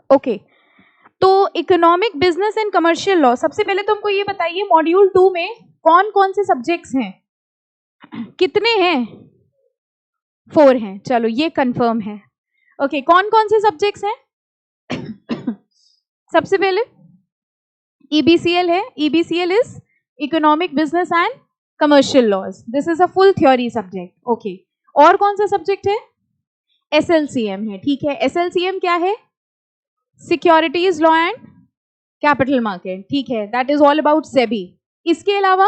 Okay तो economic, business and commercial law, सबसे पहले तो हमको ये बताइए मॉड्यूल 2 में कौन कौन से सब्जेक्ट्स हैं? कितने हैं? 4 हैं, चलो ये कंफर्म है। ओके कौन कौन से सब्जेक्ट्स हैं? सबसे पहले EBCL है, EBCL is economic, business and commercial laws, this is a full theory subject. Okay और कौन सा सब्जेक्ट है? SLCM है, ठीक है। SLCM क्या है? Securities law and capital market, ठीक है, that is all about SEBI. इसके अलावा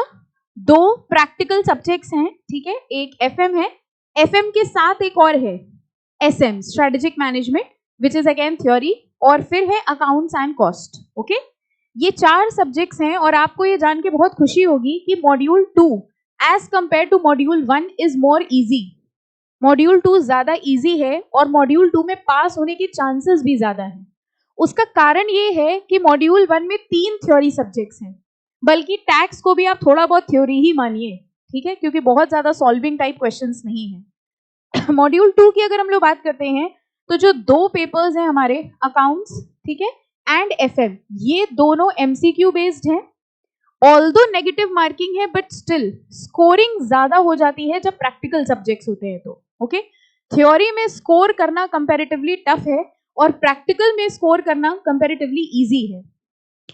2 प्रैक्टिकल सब्जेक्ट्स हैं, ठीक है, एक FM है, FM के साथ एक और है SM, strategic management, which is again theory, और फिर है अकाउंट्स एंड कॉस्ट। ओके ये 4 सब्जेक्ट्स हैं और आपको ये जान के बहुत खुशी होगी कि module 2 as compare to module 1 is more easy. Module 2 ज्यादा इजी है और मॉड्यूल 2 में पास होने के चांसेस भी ज्यादा हैं। उसका कारण ये है कि मॉड्यूल 1 में 3 थ्योरी सब्जेक्ट्स हैं, बल्कि टैक्स को भी आप थोड़ा बहुत थ्योरी ही मानिए, ठीक है, क्योंकि बहुत ज्यादा सॉल्विंग टाइप क्वेश्चंस नहीं है। मॉड्यूल 2 की अगर हम लोग बात करते हैं तो जो 2 पेपर्स हैं हमारे, अकाउंट्स, ठीक है, एंड FM, ये दोनों MCQ बेस्ड हैं। ऑल्दो नेगेटिव मार्किंग है बट स्टिल स्कोरिंग ज्यादा हो जाती है जब प्रैक्टिकल सब्जेक्ट्स होते हैं तो। ओके थ्योरी में स्कोर करना कंपैरेटिवली टफ है और प्रैक्टिकल में स्कोर करना कंपैरेटिवली इजी है।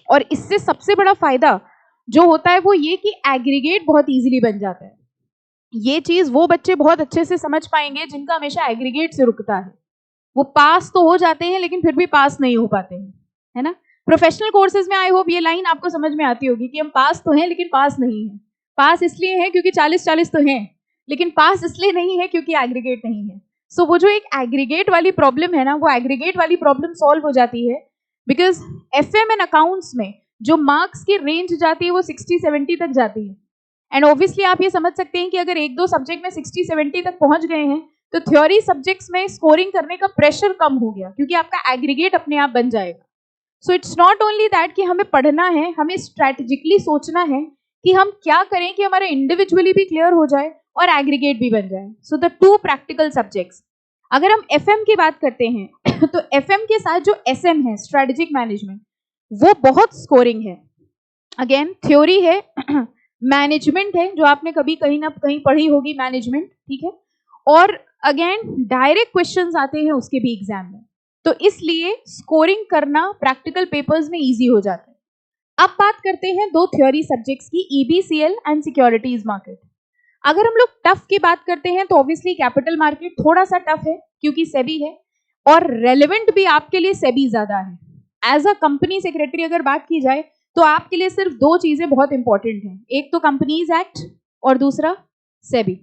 और इससे सबसे बड़ा फायदा जो होता है वो ये कि एग्रीगेट बहुत इजीली बन जाता है। ये चीज वो बच्चे बहुत अच्छे से समझ पाएंगे जिनका हमेशा एग्रीगेट से रुकता है। वो पास तो हो जाते हैं लेकिन फिर भी पास नहीं हो पाते हैं, है ना। प्रोफेशनल कोर्सेज में आई होप ये लाइन आपको समझ में आती होगी कि हम पास तो हैं लेकिन पास नहीं है। पास इसलिए है क्योंकि 40-40 तो हैं, लेकिन पास इसलिए नहीं है क्योंकि एग्रीगेट नहीं है। सो वो जो एक एग्रीगेट वाली प्रॉब्लम है ना, वो एग्रीगेट वाली प्रॉब्लम सॉल्व हो जाती है बिकॉज FM एंड अकाउंट्स में जो मार्क्स की रेंज जाती है वो 60-70 तक जाती है। एंड ऑब्वियसली आप ये समझ सकते हैं कि अगर 1-2 सब्जेक्ट में 60-70 तक पहुंच गए हैं तो थ्योरी सब्जेक्ट्स में स्कोरिंग करने का प्रेशर कम हो गया क्योंकि आपका एग्रीगेट अपने आप बन जाएगा। So it's not only that कि हमें पढ़ना है, हमें स्ट्रैटेजिकली सोचना है कि हम क्या करें कि हमारा इंडिविजुअली भी क्लियर हो जाए और एग्रीगेट भी बन जाए। So the 2 practical subjects. अगर हम FM की बात करते हैं तो FM के साथ जो SM है, स्ट्रैटेजिक मैनेजमेंट, वो बहुत स्कोरिंग है। अगेन थ्योरी है, मैनेजमेंट है जो आपने कभी कहीं ना कहीं पढ़ी होगी मैनेजमेंट, ठीक है, और अगेन डायरेक्ट क्वेश्चंस आते हैं उसके भी एग्जाम में, तो इसलिए स्कोरिंग करना प्रैक्टिकल पेपर्स में इजी हो जाता है। अब बात करते हैं 2 थ्योरी सब्जेक्ट्स की, EBCL एंड सिक्योरिटीज मार्केट। अगर हम लोग टफ की बात करते हैं तो ऑब्वियसली कैपिटल मार्केट थोड़ा सा टफ है क्योंकि सेबी है और रेलेवेंट भी आपके लिए सेबी ज्यादा है। एज अ कंपनी सेक्रेटरी अगर बात की जाए तो आपके लिए सिर्फ 2 चीजें बहुत इंपॉर्टेंट हैं, एक तो कंपनीज एक्ट और दूसरा SEBI.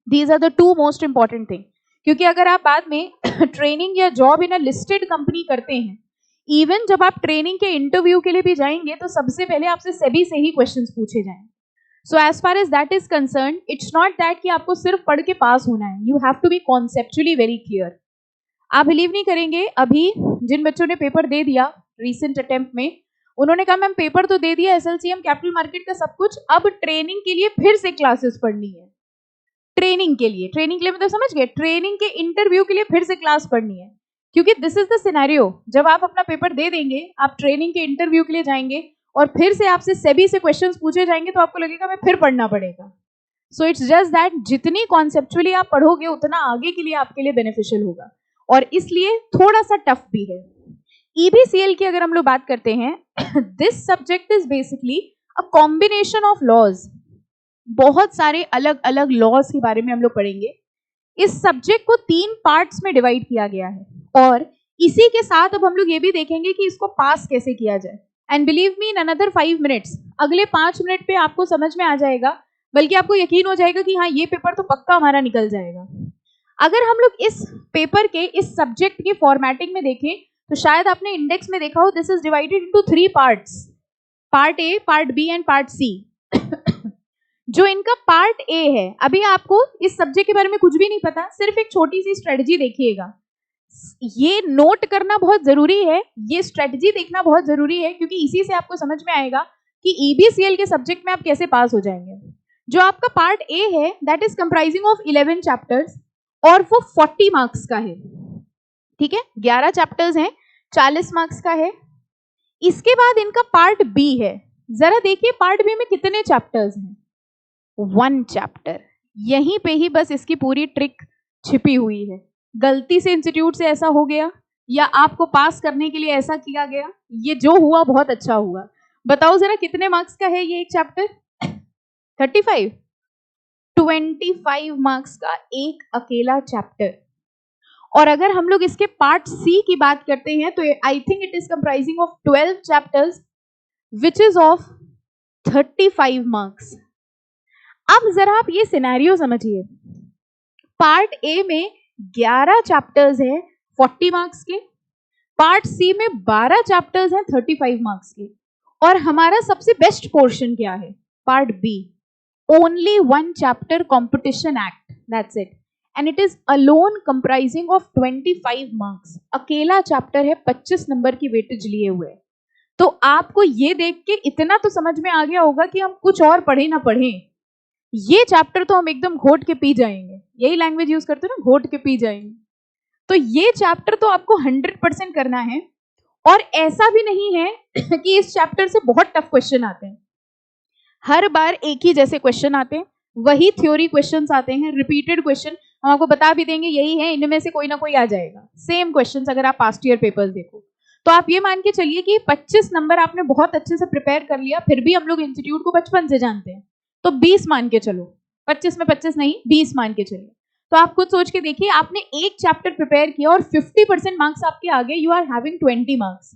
These are the 2 most important thing, क्योंकि अगर आप बाद में ट्रेनिंग या job in a listed company करते हैं, इवन जब आप ट्रेनिंग के इंटरव्यू के लिए भी जाएंगे तो सबसे पहले आपसे सेबी से ही क्वेश्चंस पूछे जाएंगे। So as far as that is concern, it's not that कि आपको सिर्फ पढ़ के पास होना है, you have to be conceptually very clear. आप बिलीव नहीं करेंगे, अभी जिन बच्चों ने पेपर दे दिया रिसेंट अटेम्प्ट में, उन्होंने कहा मैम पेपर तो दे दिया SLCM कैपिटल मार्केट का सब कुछ, अब ट्रेनिंग के लिए फिर से क्लासेस पढ़नी है। ट्रेनिंग के लिए मतलब समझ गए, ट्रेनिंग के इंटरव्यू के लिए फिर से क्लास पढ़नी है, क्योंकि दिस इज द सिनेरियो, जब आप अपना पेपर दे देंगे, आप ट्रेनिंग के इंटरव्यू के लिए जाएंगे और फिर से आपसे सेबी से क्वेश्चंस पूछे जाएंगे तो आपको लगेगा मैं फिर पढ़ना पड़ेगा। सो इट्स जस्ट दैट जितनी कॉन्सेप्चुअली आप पढ़ोगे उतना आगे के लिए आपके लिए बेनिफिशियल होगा और इसलिए थोड़ा सा टफ भी है। EBCL की अगर हम लोग बात करते हैं, this subject is basically a combination of laws. बहुत सारे अलग अलग लॉज के बारे में हम लोग पढ़ेंगे। इस सब्जेक्ट को 3 पार्ट्स में डिवाइड किया गया है और इसी के साथ अब हम लोग ये भी देखेंगे कि इसको पास कैसे किया जाए। And believe me, in another 5 minutes, अगले 5 मिनट पे आपको समझ में आ जाएगा, बल्कि आपको यकीन हो जाएगा कि हाँ ये पेपर तो पक्का हमारा निकल जाएगा। अगर हम लोग इस पेपर के इस सब्जेक्ट के फॉर्मेटिंग में देखें तो शायद आपने इंडेक्स में देखा हो, this is divided into 3 parts, part A, part B and part C। जो इनका पार्ट A है, अभी आपको इस सब्जेक्ट के बारे में कुछ भी नहीं पता, सिर्फ एक छोटी सी स्ट्रेटजी देखिएगा, ये नोट करना बहुत जरूरी है, ये स्ट्रेटजी देखना बहुत जरूरी है, क्योंकि इसी से आपको समझ में आएगा कि EBCL के सब्जेक्ट में आप कैसे पास हो जाएंगे। जो आपका पार्ट A है that is comprising of 11 chapters और वो 40 मार्क्स का है, ठीक है, 11 चैप्टर्स हैं, 40 मार्क्स का है। इसके बाद इनका पार्ट बी है। जरा देखिए पार्ट बी में कितने चैप्टर्स हैं? 1 चैप्टर। यहीं पे ही बस इसकी पूरी ट्रिक छिपी हुई है। गलती से इंस्टीट्यूट से ऐसा हो गया या आपको पास करने के लिए ऐसा किया गया, ये जो हुआ बहुत अच्छा हुआ। बताओ जरा कितने मार्क्स का है ये एक चैप्टर? 35। 25 मार्क्स का एक अकेला चैप्टर। और अगर हम लोग इसके पार्ट सी की बात करते हैं तो I think it is comprising of 12 chapters which is of 35 marks. अब जरा आप ये सिनेरियो समझिए, पार्ट ए में 11 चैप्टर्स हैं 40 मार्क्स के, पार्ट सी में 12 चैप्टर्स हैं 35 मार्क्स के, और हमारा सबसे बेस्ट पोर्शन क्या है? Part B, only 1 chapter competition act, that's it, and it is alone comprising of 25 marks. अकेला चैप्टर है, 25 नंबर की वेटेज लिए हुए। तो आपको ये देख के इतना तो समझ में आ गया होगा कि हम कुछ और पढ़े ना पढ़ें, ये चैप्टर तो हम एकदम घोट के पी जाएंगे। यही लैंग्वेज यूज करते हो ना, घोट के पी जाएंगे। तो ये चैप्टर तो आपको 100% करना है। और ऐसा भी नहीं है कि इस चैप्टर से बहुत टफ क्वेश्चन आते हैं। हर बार एक ही जैसे क्वेश्चन आते हैं, वही थ्योरी क्वेश्चंस आते हैं, रिपीटेड क्वेश्चन। हम आपको बता भी देंगे यही है, इनमें से कोई ना कोई आ जाएगा। सेम क्वेश्चंस अगर आप पास्ट ईयर पेपर्स देखो तो आप ये मान के चलिए कि 25 नंबर आपने बहुत अच्छे से प्रिपेयर कर लिया। फिर भी हम लोग इंस्टीट्यूट को बचपन से जानते हैं, तो 20 मान के चलो, 25 में 25 नहीं 20 मान के चलिए। तो आप खुद सोच के देखिए, आपने एक चैप्टर प्रिपेयर किया और 50% मार्क्स आपके आगे, यू आर हैविंग 20 मार्क्स।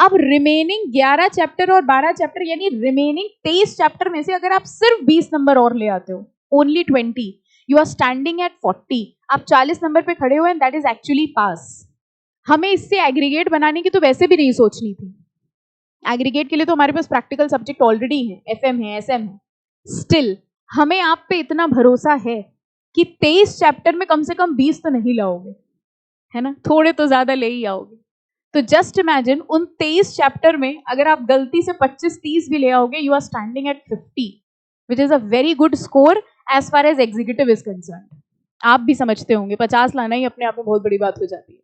अब रिमेनिंग 11 चैप्टर और 12 चैप्टर यानी रिमेनिंग 23 चैप्टर में से अगर आप सिर्फ 20 नंबर और ले आते हो, only 20, you are standing at 40। आप 40 नंबर पे खड़े हुए, and that is actually pass. हमें इससे एग्रीगेट बनाने की तो वैसे भी नहीं सोचनी थी। एग्रीगेट के लिए तो हमारे पास प्रैक्टिकल सब्जेक्ट ऑलरेडी है, एफएम है, एसएम है। स्टिल हमें आप पे इतना भरोसा है कि 23 चैप्टर में कम से कम 20 तो नहीं लाओगे, है ना? थोड़े तो ज्यादा ले ही आओगे। तो जस्ट इमेजिन उन 23 चैप्टर में अगर आप गलती से 25-30 भी ले आओगे, you are standing at 50, which is a very good score as far as executive is concern. आप भी समझते होंगे 50 लाना ही अपने आप में बहुत बड़ी बात हो जाती है।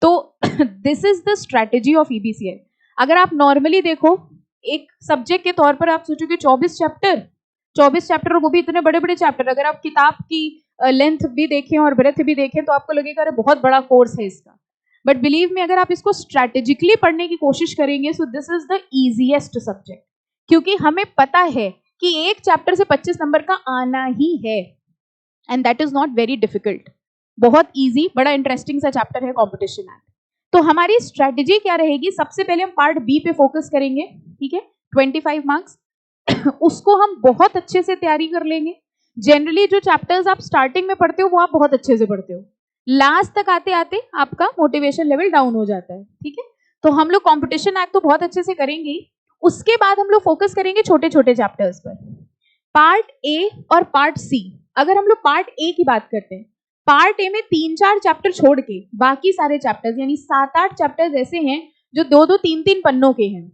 तो this is the strategy of EBCL. अगर आप नॉर्मली देखो, एक सब्जेक्ट के तौर पर आप सोचोगे 24 चैप्टर, और वो भी इतने बड़े बड़े चैप्टर। अगर आप किताब की लेंथ भी देखें और ब्रेथ भी देखें तो आपको लगेगा अरे बहुत बड़ा कोर्स है इसका। बट बिलीव मी, अगर आप इसको स्ट्रैटेजिकली पढ़ने की कोशिश करेंगे, सो this is the easiest subject, क्योंकि हमें पता है कि एक चैप्टर से 25 नंबर का आना ही है, and that is not very difficult. बहुत इजी, बड़ा इंटरेस्टिंग सा चैप्टर है कॉम्पिटिशन एक्ट। तो हमारी स्ट्रेटेजी क्या रहेगी? सबसे पहले हम पार्ट बी पे फोकस करेंगे, ठीक है, 25 मार्क्स। उसको हम बहुत अच्छे से तैयारी कर लेंगे। जनरली जो चैप्टर्स आप स्टार्टिंग में पढ़ते हो वो आप बहुत अच्छे से पढ़ते हो, लास्ट तक आते आते आपका मोटिवेशन लेवल डाउन हो जाता है, ठीक है। तो हम लोग कॉम्पिटिशन एक्ट तो बहुत अच्छे से करेंगे। उसके बाद हम लोग फोकस करेंगे छोटे छोटे चैप्टर्स पर, पार्ट ए और पार्ट सी। अगर हम लोग पार्ट ए की बात करते हैं, पार्ट ए में 3-4 चैप्टर छोड़ के बाकी सारे चैप्टर्स यानी 7-8 चैप्टर्स ऐसे हैं जो 2-2, 3-3 पन्नों के हैं,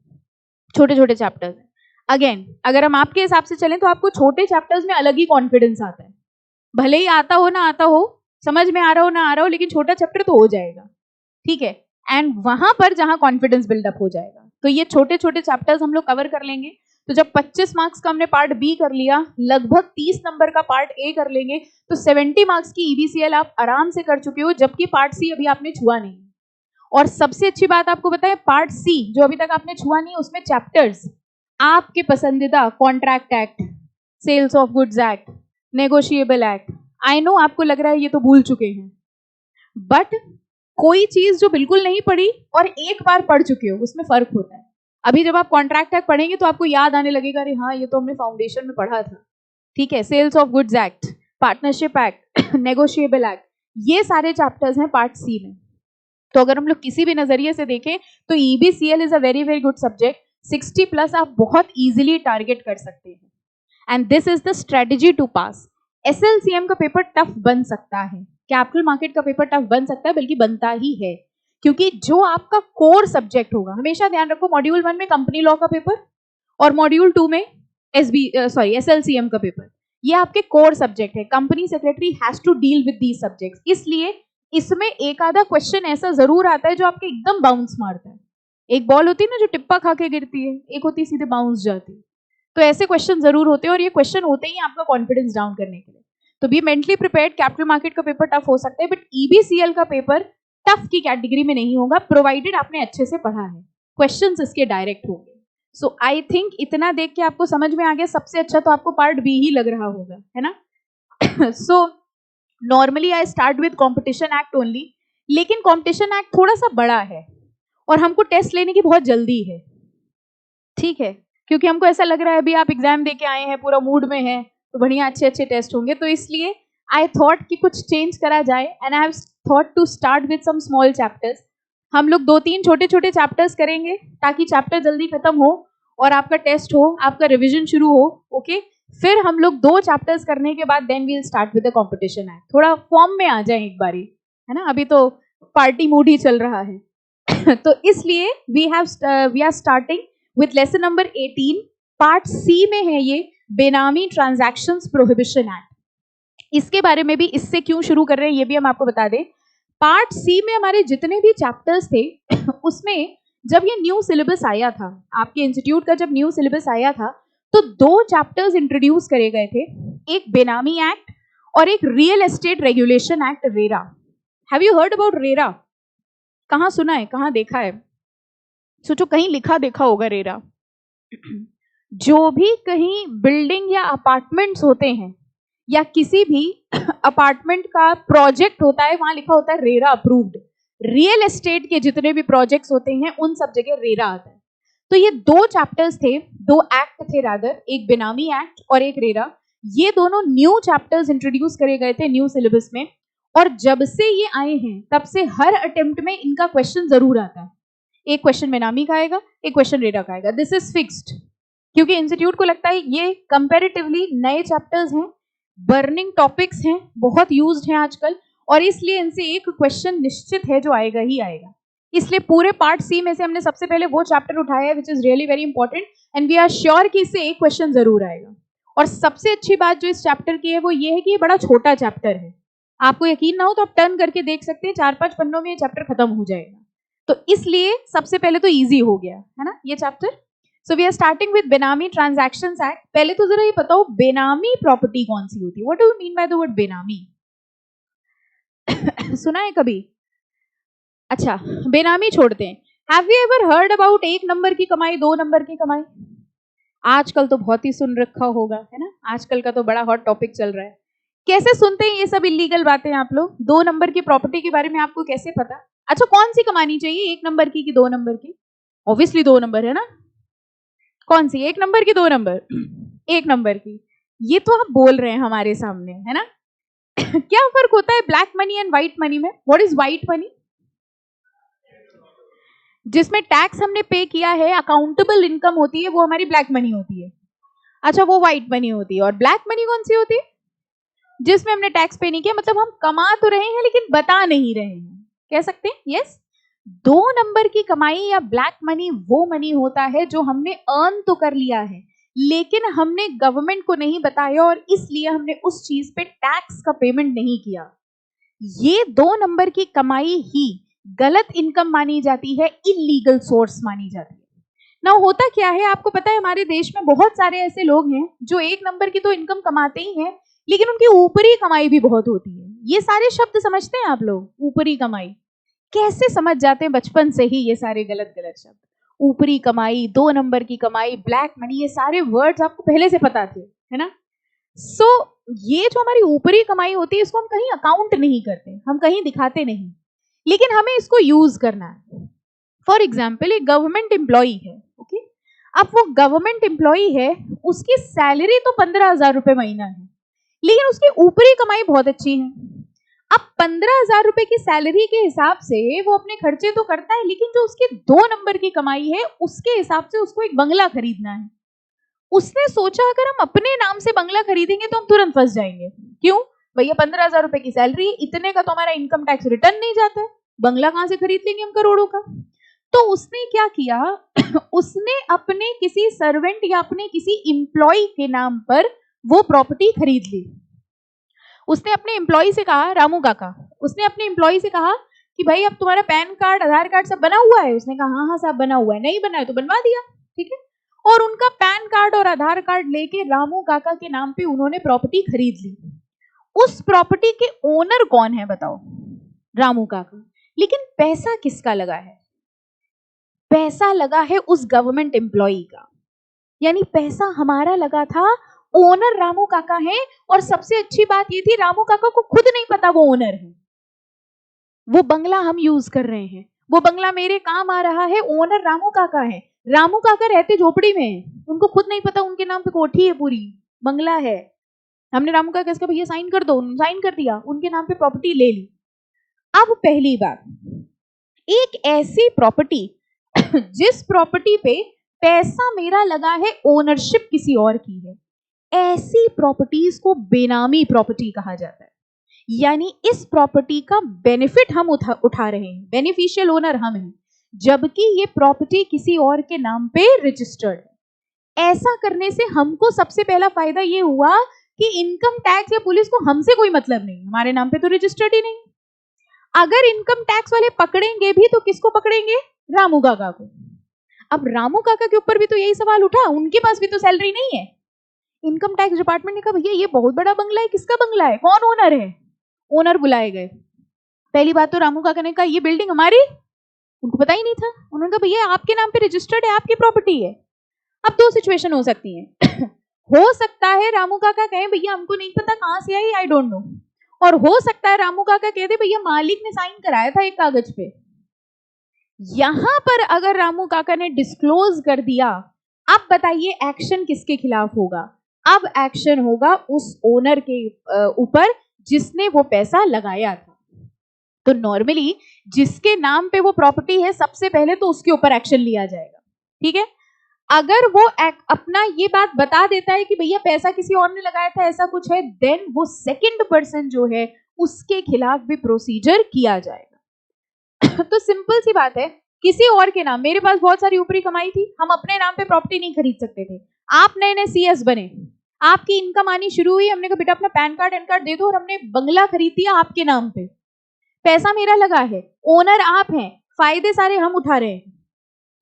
छोटे छोटे चैप्टर्स हैं। अगेन अगर हम आपके हिसाब से चलें तो आपको छोटे चैप्टर्स में अलग ही कॉन्फिडेंस आता है। भले ही आता हो ना आता हो, समझ में आ रहा हो ना आ रहा हो, लेकिन छोटा चैप्टर तो हो जाएगा, ठीक है। एंड वहां पर जहां कॉन्फिडेंस बिल्डअप हो जाएगा, तो ये छोटे छोटे चैप्टर्स हम लोग कवर कर लेंगे। तो जब 25 मार्क्स का हमने पार्ट बी कर लिया, लगभग 30 नंबर का पार्ट ए कर लेंगे, तो 70 मार्क्स की ईबीसीएल आप आराम से कर चुके हो, जबकि पार्ट सी अभी आपने छुआ नहीं। और सबसे अच्छी बात आपको बताए, पार्ट सी जो अभी तक आपने छुआ नहीं, उसमें चैप्टर्स आपके पसंदीदा contract act, sales of goods act, negotiable act. I know आपको लग रहा है ये तो भूल चुके हैं, बट कोई चीज जो बिल्कुल नहीं पढ़ी और एक बार पढ़ चुके हो उसमें फर्क होता है। अभी जब आप कॉन्ट्रैक्ट एक्ट पढ़ेंगे तो आपको याद आने लगेगा, अरे हाँ ये तो हमने फाउंडेशन में पढ़ा था, ठीक है। Sales of goods act, partnership act, negotiable act, ये सारे चैप्टर्स हैं पार्ट सी में। तो अगर हम लोग किसी भी नजरिए से देखें तो EBCL is a very very good subject. 60+ आप बहुत इजीली टारगेट कर सकते हैं, and this is the strategy to pass. SLCM का पेपर टफ बन सकता है, कैपिटल मार्केट का पेपर टफ बन सकता है, बल्कि बनता ही है, क्योंकि जो आपका कोर सब्जेक्ट होगा, हमेशा ध्यान रखो, मॉड्यूल 1 में कंपनी लॉ का पेपर और मॉड्यूल 2 में एसएलसीएम का पेपर, ये आपके कोर सब्जेक्ट है। Company secretary has to deal with these subjects, इसलिए इसमें एक आधा क्वेश्चन ऐसा जरूर आता है जो आपके एकदम बाउंस मारता है। एक बॉल होती है ना जो टिप्पा खा के गिरती है, एक होती है सीधे बाउंस जाती है। तो ऐसे क्वेश्चन जरूर होते हैं और ये क्वेश्चन होते ही आपका कॉन्फिडेंस डाउन करने के लिए। तो be mentally prepared. Capital market का पेपर टफ हो सकता है, बट ईबीसीएल का पेपर टफ की कैटेगरी में नहीं होगा, प्रोवाइडेड आपने अच्छे से पढ़ा है, क्वेश्चंस इसके डायरेक्ट होंगे। सो आई थिंक इतना देख के आपको समझ में आ गया। सबसे अच्छा तो आपको पार्ट बी ही लग रहा होगा, है ना। So normally I start with competition act only, लेकिन कॉम्पिटिशन एक्ट थोड़ा सा बड़ा है और हमको टेस्ट लेने की बहुत जल्दी है, ठीक है, क्योंकि हमको ऐसा लग रहा है अभी आप एग्जाम दे के आए हैं, पूरा मूड में हैं, तो बढ़िया अच्छे अच्छे टेस्ट होंगे। तो इसलिए आई थॉट कि कुछ चेंज करा जाए and I have thought to start with some small chapters. हम लोग 2-3 छोटे छोटे चैप्टर्स करेंगे ताकि चैप्टर जल्दी खत्म हो और आपका टेस्ट हो, आपका रिविजन शुरू हो। ओके, फिर हम लोग 2 चैप्टर्स करने के बाद then we will start with the competition act. थोड़ा फॉर्म में आ जाए एक बारी, है ना, अभी तो पार्टी मूड ही चल रहा है। तो इसलिए we are starting with lesson number 18। Part C में है ये बेनामी ट्रांजैक्शंस प्रोहिबिशन एक्ट। इसके बारे में भी, इससे क्यों शुरू कर रहे हैं ये भी हम आपको बता दें। पार्ट सी में हमारे जितने भी चैप्टर्स थे उसमें जब ये न्यू सिलेबस आया था, आपके इंस्टीट्यूट का जब न्यू सिलेबस आया था, तो 2 चैप्टर्स इंट्रोड्यूस करे गए थे, एक बेनामी एक्ट और एक real estate regulation act, RERA. Have you heard about RERA? कहाँ सुना है, कहाँ देखा है? सोचो कहीं लिखा देखा होगा रेरा। जो भी कहीं बिल्डिंग या अपार्टमेंट्स होते हैं या किसी भी अपार्टमेंट का प्रोजेक्ट होता है, वहां लिखा होता है रेरा अप्रूव्ड। रियल एस्टेट के जितने भी प्रोजेक्ट्स होते हैं उन सब जगह रेरा आता है। तो ये 2 चैप्टर्स थे, 2 एक्ट थे रादर, एक बेनामी एक्ट और एक रेरा। ये दोनों न्यू चैप्टर्स इंट्रोड्यूस करे गए थे न्यू सिलेबस में, और जब से ये आए हैं तब से हर अटेम्प्ट में इनका क्वेश्चन जरूर आता है। एक क्वेश्चन बेनामी का आएगा, एक क्वेश्चन रेरा का आएगा। दिस इज फिक्स्ड, क्योंकि इंस्टीट्यूट को लगता है ये कंपैरेटिवली नए चैप्टर्स हैं, बर्निंग टॉपिक्स हैं, बहुत यूज्ड हैं आजकल, और इसलिए इनसे एक क्वेश्चन निश्चित है जो आएगा ही आएगा। इसलिए पूरे पार्ट सी में से हमने सबसे पहले वो चैप्टर उठाया है which is really very important, and we are sure कि इससे एक क्वेश्चन जरूर आएगा। और सबसे अच्छी बात जो इस चैप्टर की है वो ये है कि ये बड़ा छोटा चैप्टर है। आपको यकीन ना हो तो आप टर्न करके देख सकते हैं, 4-5 पन्नों में ये चैप्टर खत्म हो जाएगा। तो इसलिए सबसे पहले तो इजी हो गया है ना ये chapter. So we are starting with benami transactions act. पहले तो जरा ये बताओ बेनामी प्रॉपर्टी कौन सी होती है? What do you mean by the word बेनामी? सुना है कभी? अच्छा, बेनामी छोड़ते हैं। Have you ever heard about 1 number की कमाई, 2 नंबर की कमाई? आजकल तो बहुत ही सुन रखा होगा, है ना, आजकल का तो बड़ा हॉट टॉपिक चल रहा है। कैसे सुनते हैं ये सब इलीगल बातें आप लोग? 2 नंबर की प्रॉपर्टी के बारे में आपको कैसे पता? अच्छा, कौन सी कमानी चाहिए, 1 नंबर की कि 2 नंबर की? ऑब्वियसली 2 नंबर है ना। कौन सी, 1 नंबर की 2 नंबर? 1 नंबर की। ये तो आप बोल रहे हैं हमारे सामने, है ना। क्या फर्क होता है black money and white money में? What is white money? जिसमें टैक्स हमने पे किया है, अकाउंटेबल इनकम होती है, वो हमारी ब्लैक मनी होती है। अच्छा, वो व्हाइट मनी होती है। और ब्लैक मनी कौन सी होती है? जिसमें हमने टैक्स पे नहीं किया, मतलब हम कमा तो रहे हैं लेकिन बता नहीं रहे हैं, कह सकते हैं। यस, 2 नंबर की कमाई या ब्लैक मनी वो मनी होता है जो हमने अर्न तो कर लिया है लेकिन हमने गवर्नमेंट को नहीं बताया और इसलिए हमने उस चीज पे टैक्स का पेमेंट नहीं किया। ये 2 नंबर की कमाई ही गलत इनकम मानी जाती है, इलीगल सोर्स मानी जाती है ना। होता क्या है आपको पता है, हमारे देश में बहुत सारे ऐसे लोग हैं जो 1 नंबर की तो इनकम कमाते ही हैं लेकिन उनकी ऊपरी कमाई भी बहुत होती है। ये सारे शब्द समझते हैं आप लोग? ऊपरी कमाई कैसे समझ जाते हैं बचपन से ही ये सारे गलत गलत शब्द? ऊपरी कमाई, 2 नंबर की कमाई, ब्लैक मनी, ये सारे वर्ड्स आपको पहले से पता थे, है ना। सो ये जो हमारी ऊपरी कमाई होती है इसको हम कहीं अकाउंट नहीं करते, हम कहीं दिखाते नहीं, लेकिन हमें इसको यूज करना है। फॉर एग्जाम्पल, एक गवर्नमेंट एम्प्लॉई है, ओके, अब वो गवर्नमेंट एम्प्लॉई है, उसकी सैलरी तो 15,000 रुपए महीना है लेकिन उसकी ऊपरी कमाई बहुत अच्छी है। अब 15,000 रुपए की सैलरी के हिसाब से वो अपने खर्चे तो करता है लेकिन जो उसकी 2 नंबर की कमाई है उसके हिसाब से उसको एक बंगला खरीदना है। उसने सोचा अगर हम अपने नाम से बंगला खरीदेंगे तो हम तुरंत फंस जाएंगे। क्यों भैया? 15,000 रुपए की सैलरी, इतने का तो हमारा इनकम टैक्स रिटर्न नहीं जाता है, बंगला कहां से खरीद लेंगे हम करोड़ों का? तो उसने क्या किया उसने अपने किसी सर्वेंट या अपने किसी एम्प्लॉय के नाम पर वो प्रॉपर्टी खरीद ली। उसने अपने एम्प्लॉय से कहा, रामू काका, उसने अपने एम्प्लॉय से कहा कि भाई अब तुम्हारा पैन कार्ड, आधार कार्ड सब बना हुआ है? उसने कहा हाँ हाँ साहब बना हुआ है। नहीं बना है तो बनवा दिया, ठीक है। और उनका पैन कार्ड और आधार कार्ड लेके रामू काका के नाम पे उन्होंने प्रॉपर्टी खरीद ली। उस प्रॉपर्टी के ओनर कौन है बताओ? रामू काका। लेकिन पैसा किसका लगा है? पैसा लगा है उस गवर्नमेंट एम्प्लॉय का, यानी पैसा हमारा लगा था, ओनर रामू काका है। और सबसे अच्छी बात ये थी रामू काका को खुद नहीं पता वो ओनर है। वो बंगला हम यूज कर रहे हैं, वो बंगला मेरे काम आ रहा है, ओनर रामू काका है। रामू काका रहते झोपड़ी में, उनको खुद नहीं पता उनके नाम पे कोठी है, पूरी बंगला है। हमने रामू काका इसका भैया साइन कर दो, साइन कर दिया, उनके नाम पे प्रॉपर्टी ले ली। अब पहली बात, एक ऐसी प्रॉपर्टी जिस प्रॉपर्टी पे पैसा मेरा लगा है, ओनरशिप किसी और की है, ऐसी प्रॉपर्टीज को बेनामी प्रॉपर्टी कहा जाता है। यानी इस प्रॉपर्टी का बेनिफिट हम उठा रहे हैं, बेनिफिशियल ओनर हम हैं, जबकि ये प्रॉपर्टी किसी और के नाम पे रजिस्टर्ड है। ऐसा करने से हमको सबसे पहला फायदा ये हुआ कि इनकम टैक्स या पुलिस को हमसे कोई मतलब नहीं, हमारे नाम पे तो रजिस्टर्ड ही नहीं। अगर इनकम टैक्स वाले पकड़ेंगे भी तो किसको पकड़ेंगे? रामू काका को। अब रामू काका के ऊपर भी तो यही सवाल उठा, उनके पास भी तो सैलरी नहीं है। इनकम टैक्स डिपार्टमेंट ने कहा भैया ये बहुत बड़ा बंगला है, किसका बंगला है, कौन ओनर है? ओनर बुलाए गए। पहली बात तो रामू काका ने कहा ये बिल्डिंग हमारी, उनको पता ही नहीं था। उन्होंने कहा भैया आपके नाम पे रजिस्टर्ड है, आपकी प्रॉपर्टी है। अब दो सिचुएशन हो सकती है हो सकता है रामू काका कहे भैया हमको नहीं पता कहां से आई, आई डोंट नो। और हो सकता है रामू काका कहते भैया मालिक ने साइन कराया था एक कागज पे। यहां पर अगर रामू काका ने डिस्क्लोज कर दिया, अब बताइए एक्शन किसके खिलाफ होगा? अब एक्शन होगा उस ओनर के ऊपर जिसने वो पैसा लगाया था। तो नॉर्मली जिसके नाम पे वो प्रॉपर्टी है सबसे पहले तो उसके ऊपर एक्शन लिया जाएगा, ठीक है। अगर वो अपना ये बात बता देता है कि भैया पैसा किसी और ने लगाया था, ऐसा कुछ है, देन वो सेकंड पर्सन जो है उसके खिलाफ भी प्रोसीजर किया जाएगा। तो सिंपल सी बात है, किसी और के नाम, मेरे पास बहुत सारी ऊपरी कमाई थी, हम अपने नाम पे प्रॉपर्टी नहीं खरीद सकते थे। आप नए नए सीएस बने, आपकी इनकम आनी शुरू हुई, हमने कहा बेटा अपना पैन कार्ड एन कार्ड दे दो, और हमने बंगला खरीद दिया आपके नाम पे। पैसा मेरा लगा है, ओनर आप हैं, फायदे सारे हम उठा रहे हैं।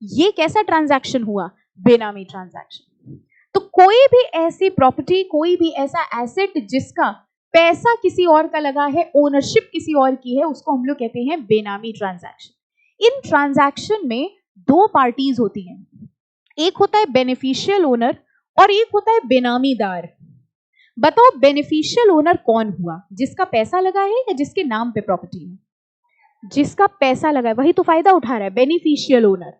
ये कैसा ट्रांजैक्शन हुआ? बेनामी ट्रांजैक्शन। तो कोई भी ऐसी प्रॉपर्टी, कोई भी ऐसा एसेट जिसका पैसा किसी और का लगा है, ओनरशिप किसी और की है, उसको हम लोग कहते हैं बेनामी ट्रांजैक्शन। इन ट्रांजैक्शन में दो पार्टीज होती हैं, एक होता है बेनिफिशियल ओनर और एक होता है बेनामीदार। बताओ बेनिफिशियल ओनर कौन हुआ? जिसका पैसा लगा है या जिसके नाम पे प्रॉपर्टी है? जिसका पैसा लगा है वही तो फायदा उठा रहा है, बेनिफिशियल ओनर।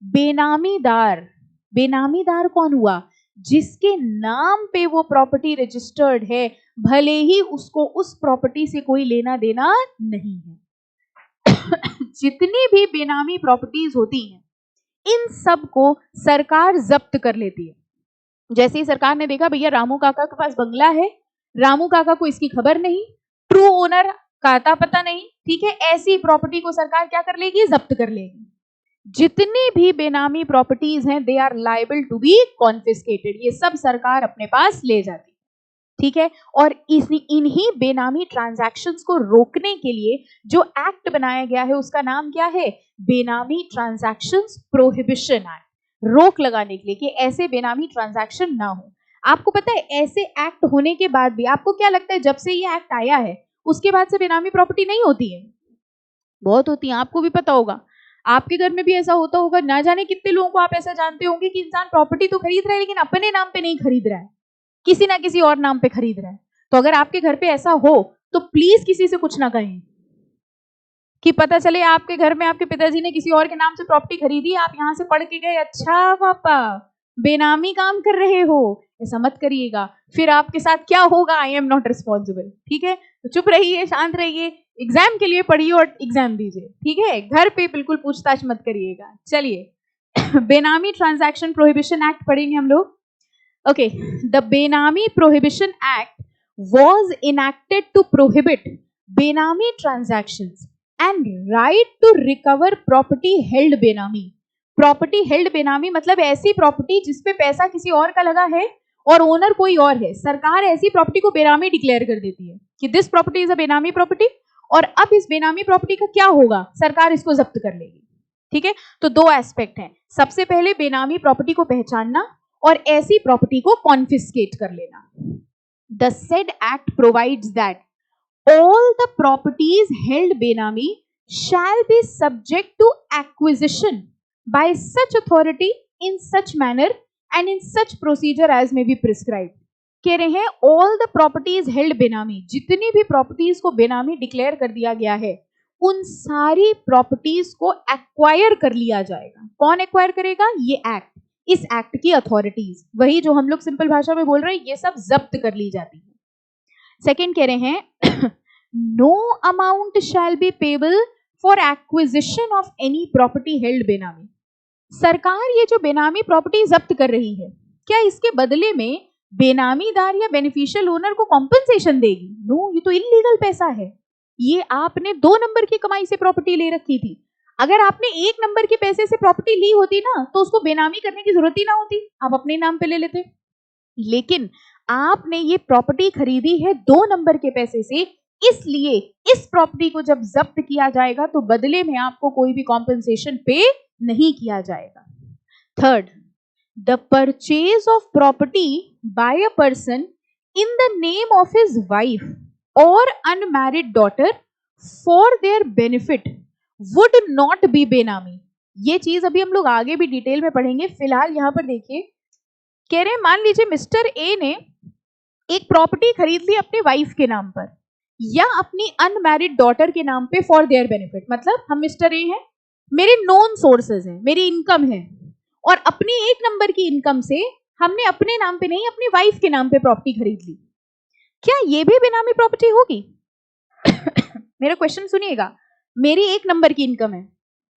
बेनामीदार, बेनामीदार कौन हुआ? जिसके नाम पे वो प्रॉपर्टी रजिस्टर्ड है, भले ही उसको उस प्रॉपर्टी से कोई लेना देना नहीं है। जितनी भी बेनामी प्रॉपर्टीज होती हैं, इन सब को सरकार जब्त कर लेती है। जैसे ही सरकार ने देखा भैया रामू काका के पास बंगला है, रामू काका को इसकी खबर नहीं, ट्रू ओनर का आता पता नहीं, ठीक है, ऐसी प्रॉपर्टी को सरकार क्या कर लेगी? जब्त कर लेगी। जितनी भी बेनामी प्रॉपर्टीज हैं, they are liable to be confiscated. ये सब सरकार अपने पास ले जाती है, ठीक है। और इन्हीं बेनामी ट्रांजैक्शंस को रोकने के लिए जो एक्ट बनाया गया है उसका नाम क्या है? बेनामी ट्रांजैक्शंस प्रोहिबिशन एक्ट। रोक लगाने के लिए कि ऐसे बेनामी ट्रांजैक्शन ना हो। आपको पता है ऐसे एक्ट होने के बाद भी, आपको क्या लगता है जब से ये एक्ट आया है उसके बाद से बेनामी प्रॉपर्टी नहीं होती है? बहुत होती है, आपको भी पता होगा, आपके घर में भी ऐसा होता होगा। ना जाने कितने लोगों को आप ऐसा जानते होंगे कि इंसान प्रॉपर्टी तो खरीद रहा है लेकिन अपने नाम पे नहीं खरीद रहा है, किसी ना किसी और नाम पे खरीद रहा है। तो अगर आपके घर पे ऐसा हो तो प्लीज किसी से कुछ ना कहें कि पता चले आपके घर में आपके पिताजी ने किसी और के नाम से प्रॉपर्टी खरीदी, आप यहाँ से पढ़ के गए अच्छा पापा बेनामी काम कर रहे हो, ऐसा मत करिएगा। फिर आपके साथ क्या होगा, आई एम नॉट रिस्पॉन्सिबल, ठीक है। तो चुप रहिए, शांत रहिए, एग्जाम के लिए पढ़िए और एग्जाम दीजिए, ठीक है। घर पे बिल्कुल पूछताछ मत करिएगा। चलिए बेनामी ट्रांजैक्शन प्रोहिबिशन एक्ट पढ़ेंगे हम लोग। ओके, द बेनामी prohibition act was enacted to prohibit benami transactions and right to recover property held benami। Property held बेनामी मतलब ऐसी प्रॉपर्टी जिसपे पैसा किसी और का लगा है और ओनर कोई और है, सरकार ऐसी प्रॉपर्टी को बेनामी डिक्लेयर कर देती है। कि this property is a benami property, और अब इस बेनामी प्रॉपर्टी का क्या होगा, सरकार इसको जब्त कर लेगी। ठीक है, तो दो एस्पेक्ट हैं, सबसे पहले बेनामी प्रॉपर्टी को पहचानना और ऐसी प्रॉपर्टी को कॉन्फिस्केट कर लेना। The said act provides that all the properties held benami shall be subject to acquisition by such authority in such manner and in such procedure as may be prescribed। कह रहे हैं all the properties held benami, जितनी भी properties को बेनामी declare कर दिया गया है उन सारी प्रॉपर्टीज को एक्वायर कर लिया जाएगा। कौन एक्वायर करेगा, ये एक्ट, इस एक्ट की अथॉरिटीज, वही जो हम लोग सिंपल भाषा में बोल रहे हैं, ये सब जब्त कर ली जाती है। सेकेंड कह रहे हैं no amount shall be payable for acquisition of any property held benami. सरकार ये जो बेनामी प्रॉपर्टी जब्त कर रही है, क्या इसके बदले में बेनामीदार या बेनिफिशियल ओनर को कॉम्पनसेशन देगी? नो, ये तो इलीगल पैसा है। ये आपने 2 नंबर की कमाई से प्रॉपर्टी ले रखी थी। अगर आपने 1 नंबर के पैसे से प्रॉपर्टी ली होती ना, तो उसको बेनामी करने की जरूरत ही ना होती, आप अपने नाम पे ले लेते। लेकिन आपने ये प्रॉपर्टी खरीदी है 2 नंबर के पैसे से, इसलिए इस प्रॉपर्टी को जब जब्त किया जाएगा तो बदले में आपको कोई भी कॉम्पनसेशन पे नहीं किया जाएगा। Third, the purchase of property by a person in the name of his wife और unmarried daughter for their benefit would not be benami. ये चीज अभी हम लोग आगे भी डिटेल में पढ़ेंगे, फिलहाल यहां पर देखिए, कह रहे हैं मान लीजिए मिस्टर ए ने एक प्रॉपर्टी खरीद ली अपने वाइफ के नाम पर या अपनी अनमैरिड डॉटर के नाम पे फॉर देयर बेनिफिट। मतलब हम मिस्टर ए हैं, मेरे नॉन सोर्सेज हैं, मेरी इनकम है, और अपनी 1 नंबर की इनकम से हमने अपने नाम पे नहीं अपनी वाइफ के नाम पे प्रॉपर्टी खरीद ली। क्या ये भी बेनामी प्रॉपर्टी होगी? मेरा क्वेश्चन सुनिएगा, मेरी 1 नंबर की इनकम है,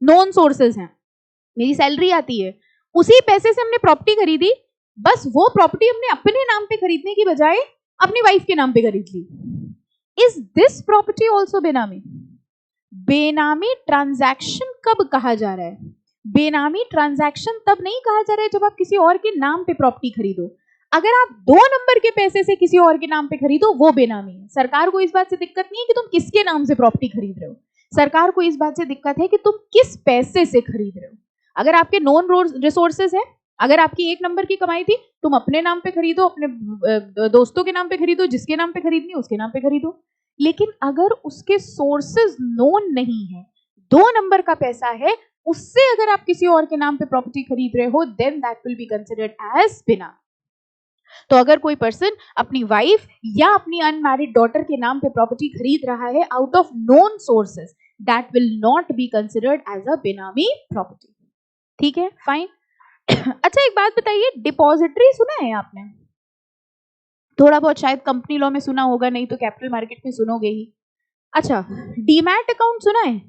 नॉन सोर्सेज हैं, मेरी सैलरी आती है, उसी पैसे से हमने प्रॉपर्टी खरीदी, बस वो प्रॉपर्टी हमने अपने नाम पे खरीदने की बजाय अपनी वाइफ के नाम पे खरीद ली। इज दिस प्रॉपर्टी ऑल्सो बेनामी? बेनामी ट्रांजैक्शन कब कहा जा रहा है? बेनामी ट्रांजैक्शन तब नहीं कहा जा रहा है जब आप किसी और के नाम पे प्रॉपर्टी खरीदो। अगर आप 2 नंबर के पैसे से किसी और के नाम पे खरीदो, वो बेनामी है। सरकार को इस बात से दिक्कत नहीं है कि तुम किसके नाम से प्रॉपर्टी खरीद रहे हो, सरकार को इस बात से दिक्कत है कि तुम किस पैसे से खरीद रहे हो। अगर आपके नॉन रिसोर्सेज है, अगर आपकी 1 नंबर की कमाई थी, तुम अपने नाम पे खरीदो, अपने दोस्तों के नाम पे खरीदो, जिसके नाम पे खरीदनी उसके नाम पे खरीदो। लेकिन अगर उसके सोर्सेज नोन नहीं है, 2 नंबर का पैसा है, उससे अगर आप किसी और के नाम पे प्रॉपर्टी खरीद रहे हो, then that will be considered as benami. तो अगर कोई पर्सन अपनी वाइफ या अपनी अनमैरिड डॉटर के नाम पे प्रॉपर्टी खरीद रहा है out of known sources, that will not be considered as a benami property. ठीक है, फाइन। अच्छा एक बात बताइए, डिपॉजिटरी सुना है आपने? थोड़ा बहुत शायद कंपनी लॉ में सुना होगा, नहीं तो कैपिटल मार्केट में सुनोगे ही। अच्छा, डीमैट अकाउंट सुना है?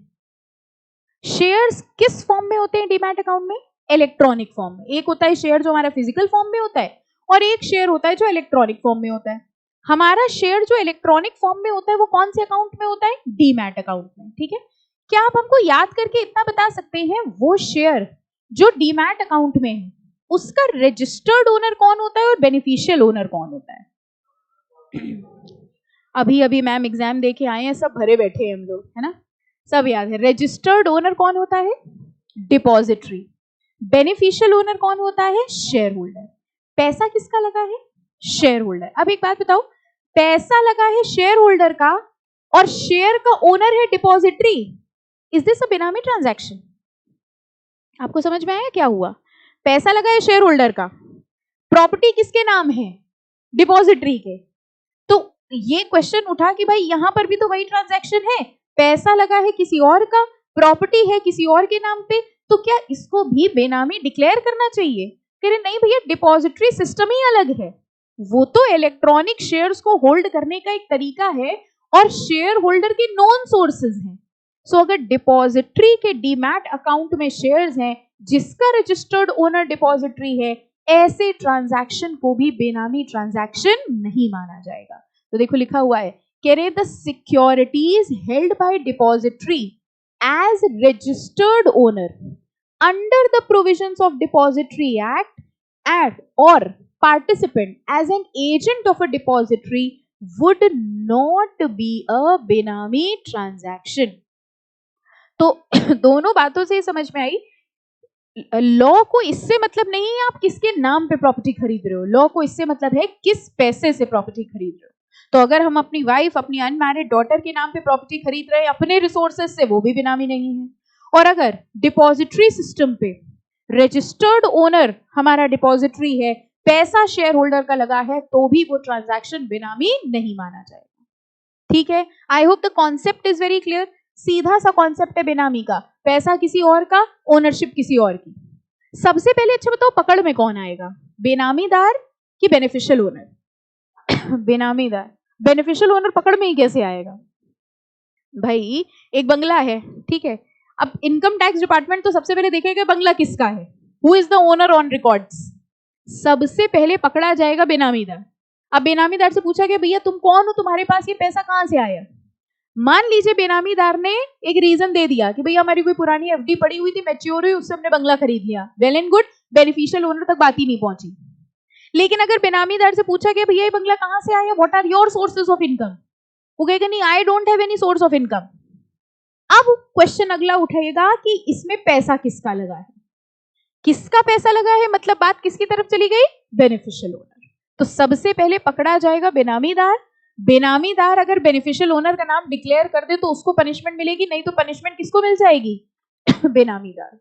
शेयर्स किस फॉर्म में होते हैं डीमैट अकाउंट में? इलेक्ट्रॉनिक फॉर्म में। एक होता है शेयर जो हमारा फिजिकल फॉर्म में होता है, और एक शेयर होता है जो इलेक्ट्रॉनिक फॉर्म में होता है। हमारा शेयर जो इलेक्ट्रॉनिक फॉर्म में होता है वो कौन से अकाउंट में होता है? डीमैट अकाउंट में। ठीक है, क्या आप हमको याद करके इतना बता सकते हैं, वो शेयर जो डीमैट अकाउंट में है उसका रजिस्टर्ड ओनर कौन होता है और बेनिफिशियल ओनर कौन होता है? अभी अभी मैम एग्जाम दे के आए हैं, सब भरे बैठे हैं हम लोग, है ना, सब याद है। रजिस्टर्ड ओनर कौन होता है? डिपॉजिटरी। बेनिफिशियल ओनर कौन होता है? Share holder. पैसा किसका लगा है? Share holder. अब एक बात बताओ, पैसा लगा है शेयर होल्डर का और शेयर का ओनर है depository, is this a benami transaction? आपको समझ में आया क्या हुआ? पैसा लगा है शेयर होल्डर का, प्रॉपर्टी किसके नाम है? डिपॉजिटरी के। तो ये क्वेश्चन उठा कि भाई यहां पर भी तो वही ट्रांजैक्शन है, पैसा लगा है किसी और का, प्रॉपर्टी है किसी और के नाम पे, तो क्या इसको भी बेनामी डिक्लेयर करना चाहिए? कह रहे नहीं भैया, डिपॉजिटरी सिस्टम ही अलग है, वो तो इलेक्ट्रॉनिक शेयर्स को होल्ड करने का एक तरीका है और शेयर होल्डर के नॉन सोर्सेज हैं। सो अगर डिपॉजिटरी के डीमैट अकाउंट में शेयर्स हैं जिसका रजिस्टर्ड ओनर डिपॉजिटरी है, ऐसे ट्रांजैक्शन को भी बेनामी ट्रांजैक्शन नहीं माना जाएगा। तो देखो लिखा हुआ है, कह रहे the securities held by depository as registered owner under the provisions of depository act or participant as an agent of a depository would not be a बेनामी transaction. तो दोनों बातों से समझ में आई, लॉ को इससे मतलब नहीं है आप किसके नाम पे प्रॉपर्टी खरीद रहे हो, लॉ को इससे मतलब है किस पैसे से प्रॉपर्टी खरीद रहे हो. तो अगर हम अपनी वाइफ, अपनी अनमैरिड डॉटर के नाम पे प्रॉपर्टी खरीद रहे हैं अपने रिसोर्सेज से, वो भी बेनामी नहीं है. और अगर डिपॉजिटरी सिस्टम पे रजिस्टर्ड ओनर हमारा डिपॉजिटरी है, पैसा शेयर होल्डर का लगा है, तो भी वो ट्रांजैक्शन बेनामी नहीं माना जाएगा. ठीक है, I hope the concept is very clear. सीधा सा कॉन्सेप्ट है बेनामी का, पैसा किसी और का, ओनरशिप किसी और की. सबसे पहले अच्छा बताओ पकड़ में कौन आएगा, बेनामीदार कि बेनिफिशियल ओनर? बेनामीदार. बेनिफिशियल ओनर पकड़ में ही कैसे आएगा भाई? एक बंगला है, ठीक है, अब इनकम टैक्स डिपार्टमेंट तो सबसे पहले देखेगा बंगला किसका है, who is the owner on records. सबसे पहले पकड़ा जाएगा बेनामीदार. अब बेनामीदार से पूछा गया भैया तुम कौन हो, तुम्हारे पास ये पैसा कहां से आया? मान लीजिए बेनामीदार ने एक रीजन दे दिया कि भैया हमारी कोई पुरानी एफडी पड़ी हुई थी, मैच्योर हुई, उससे हमने बंगला खरीद लिया. Well and good, beneficial owner तक बात ही नहीं पहुंची. लेकिन अगर बेनामीदार से पूछा गया भैया ये बंगला कहां से आया, what are your sources of income, वो कहेगा नहीं I don't have any source of income. अब क्वेश्चन अगला उठेगा कि इसमें पैसा किसका लगा है, किसका पैसा लगा है, मतलब बात किसकी तरफ चली गई, बेनिफिशियल ओनर. तो सबसे पहले पकड़ा जाएगा बेनामीदार. बेनामीदार अगर बेनिफिशियल ओनर का नाम डिक्लेयर कर दे तो उसको पनिशमेंट मिलेगी, नहीं तो पनिशमेंट किसको मिल जाएगी, बेनामीदार.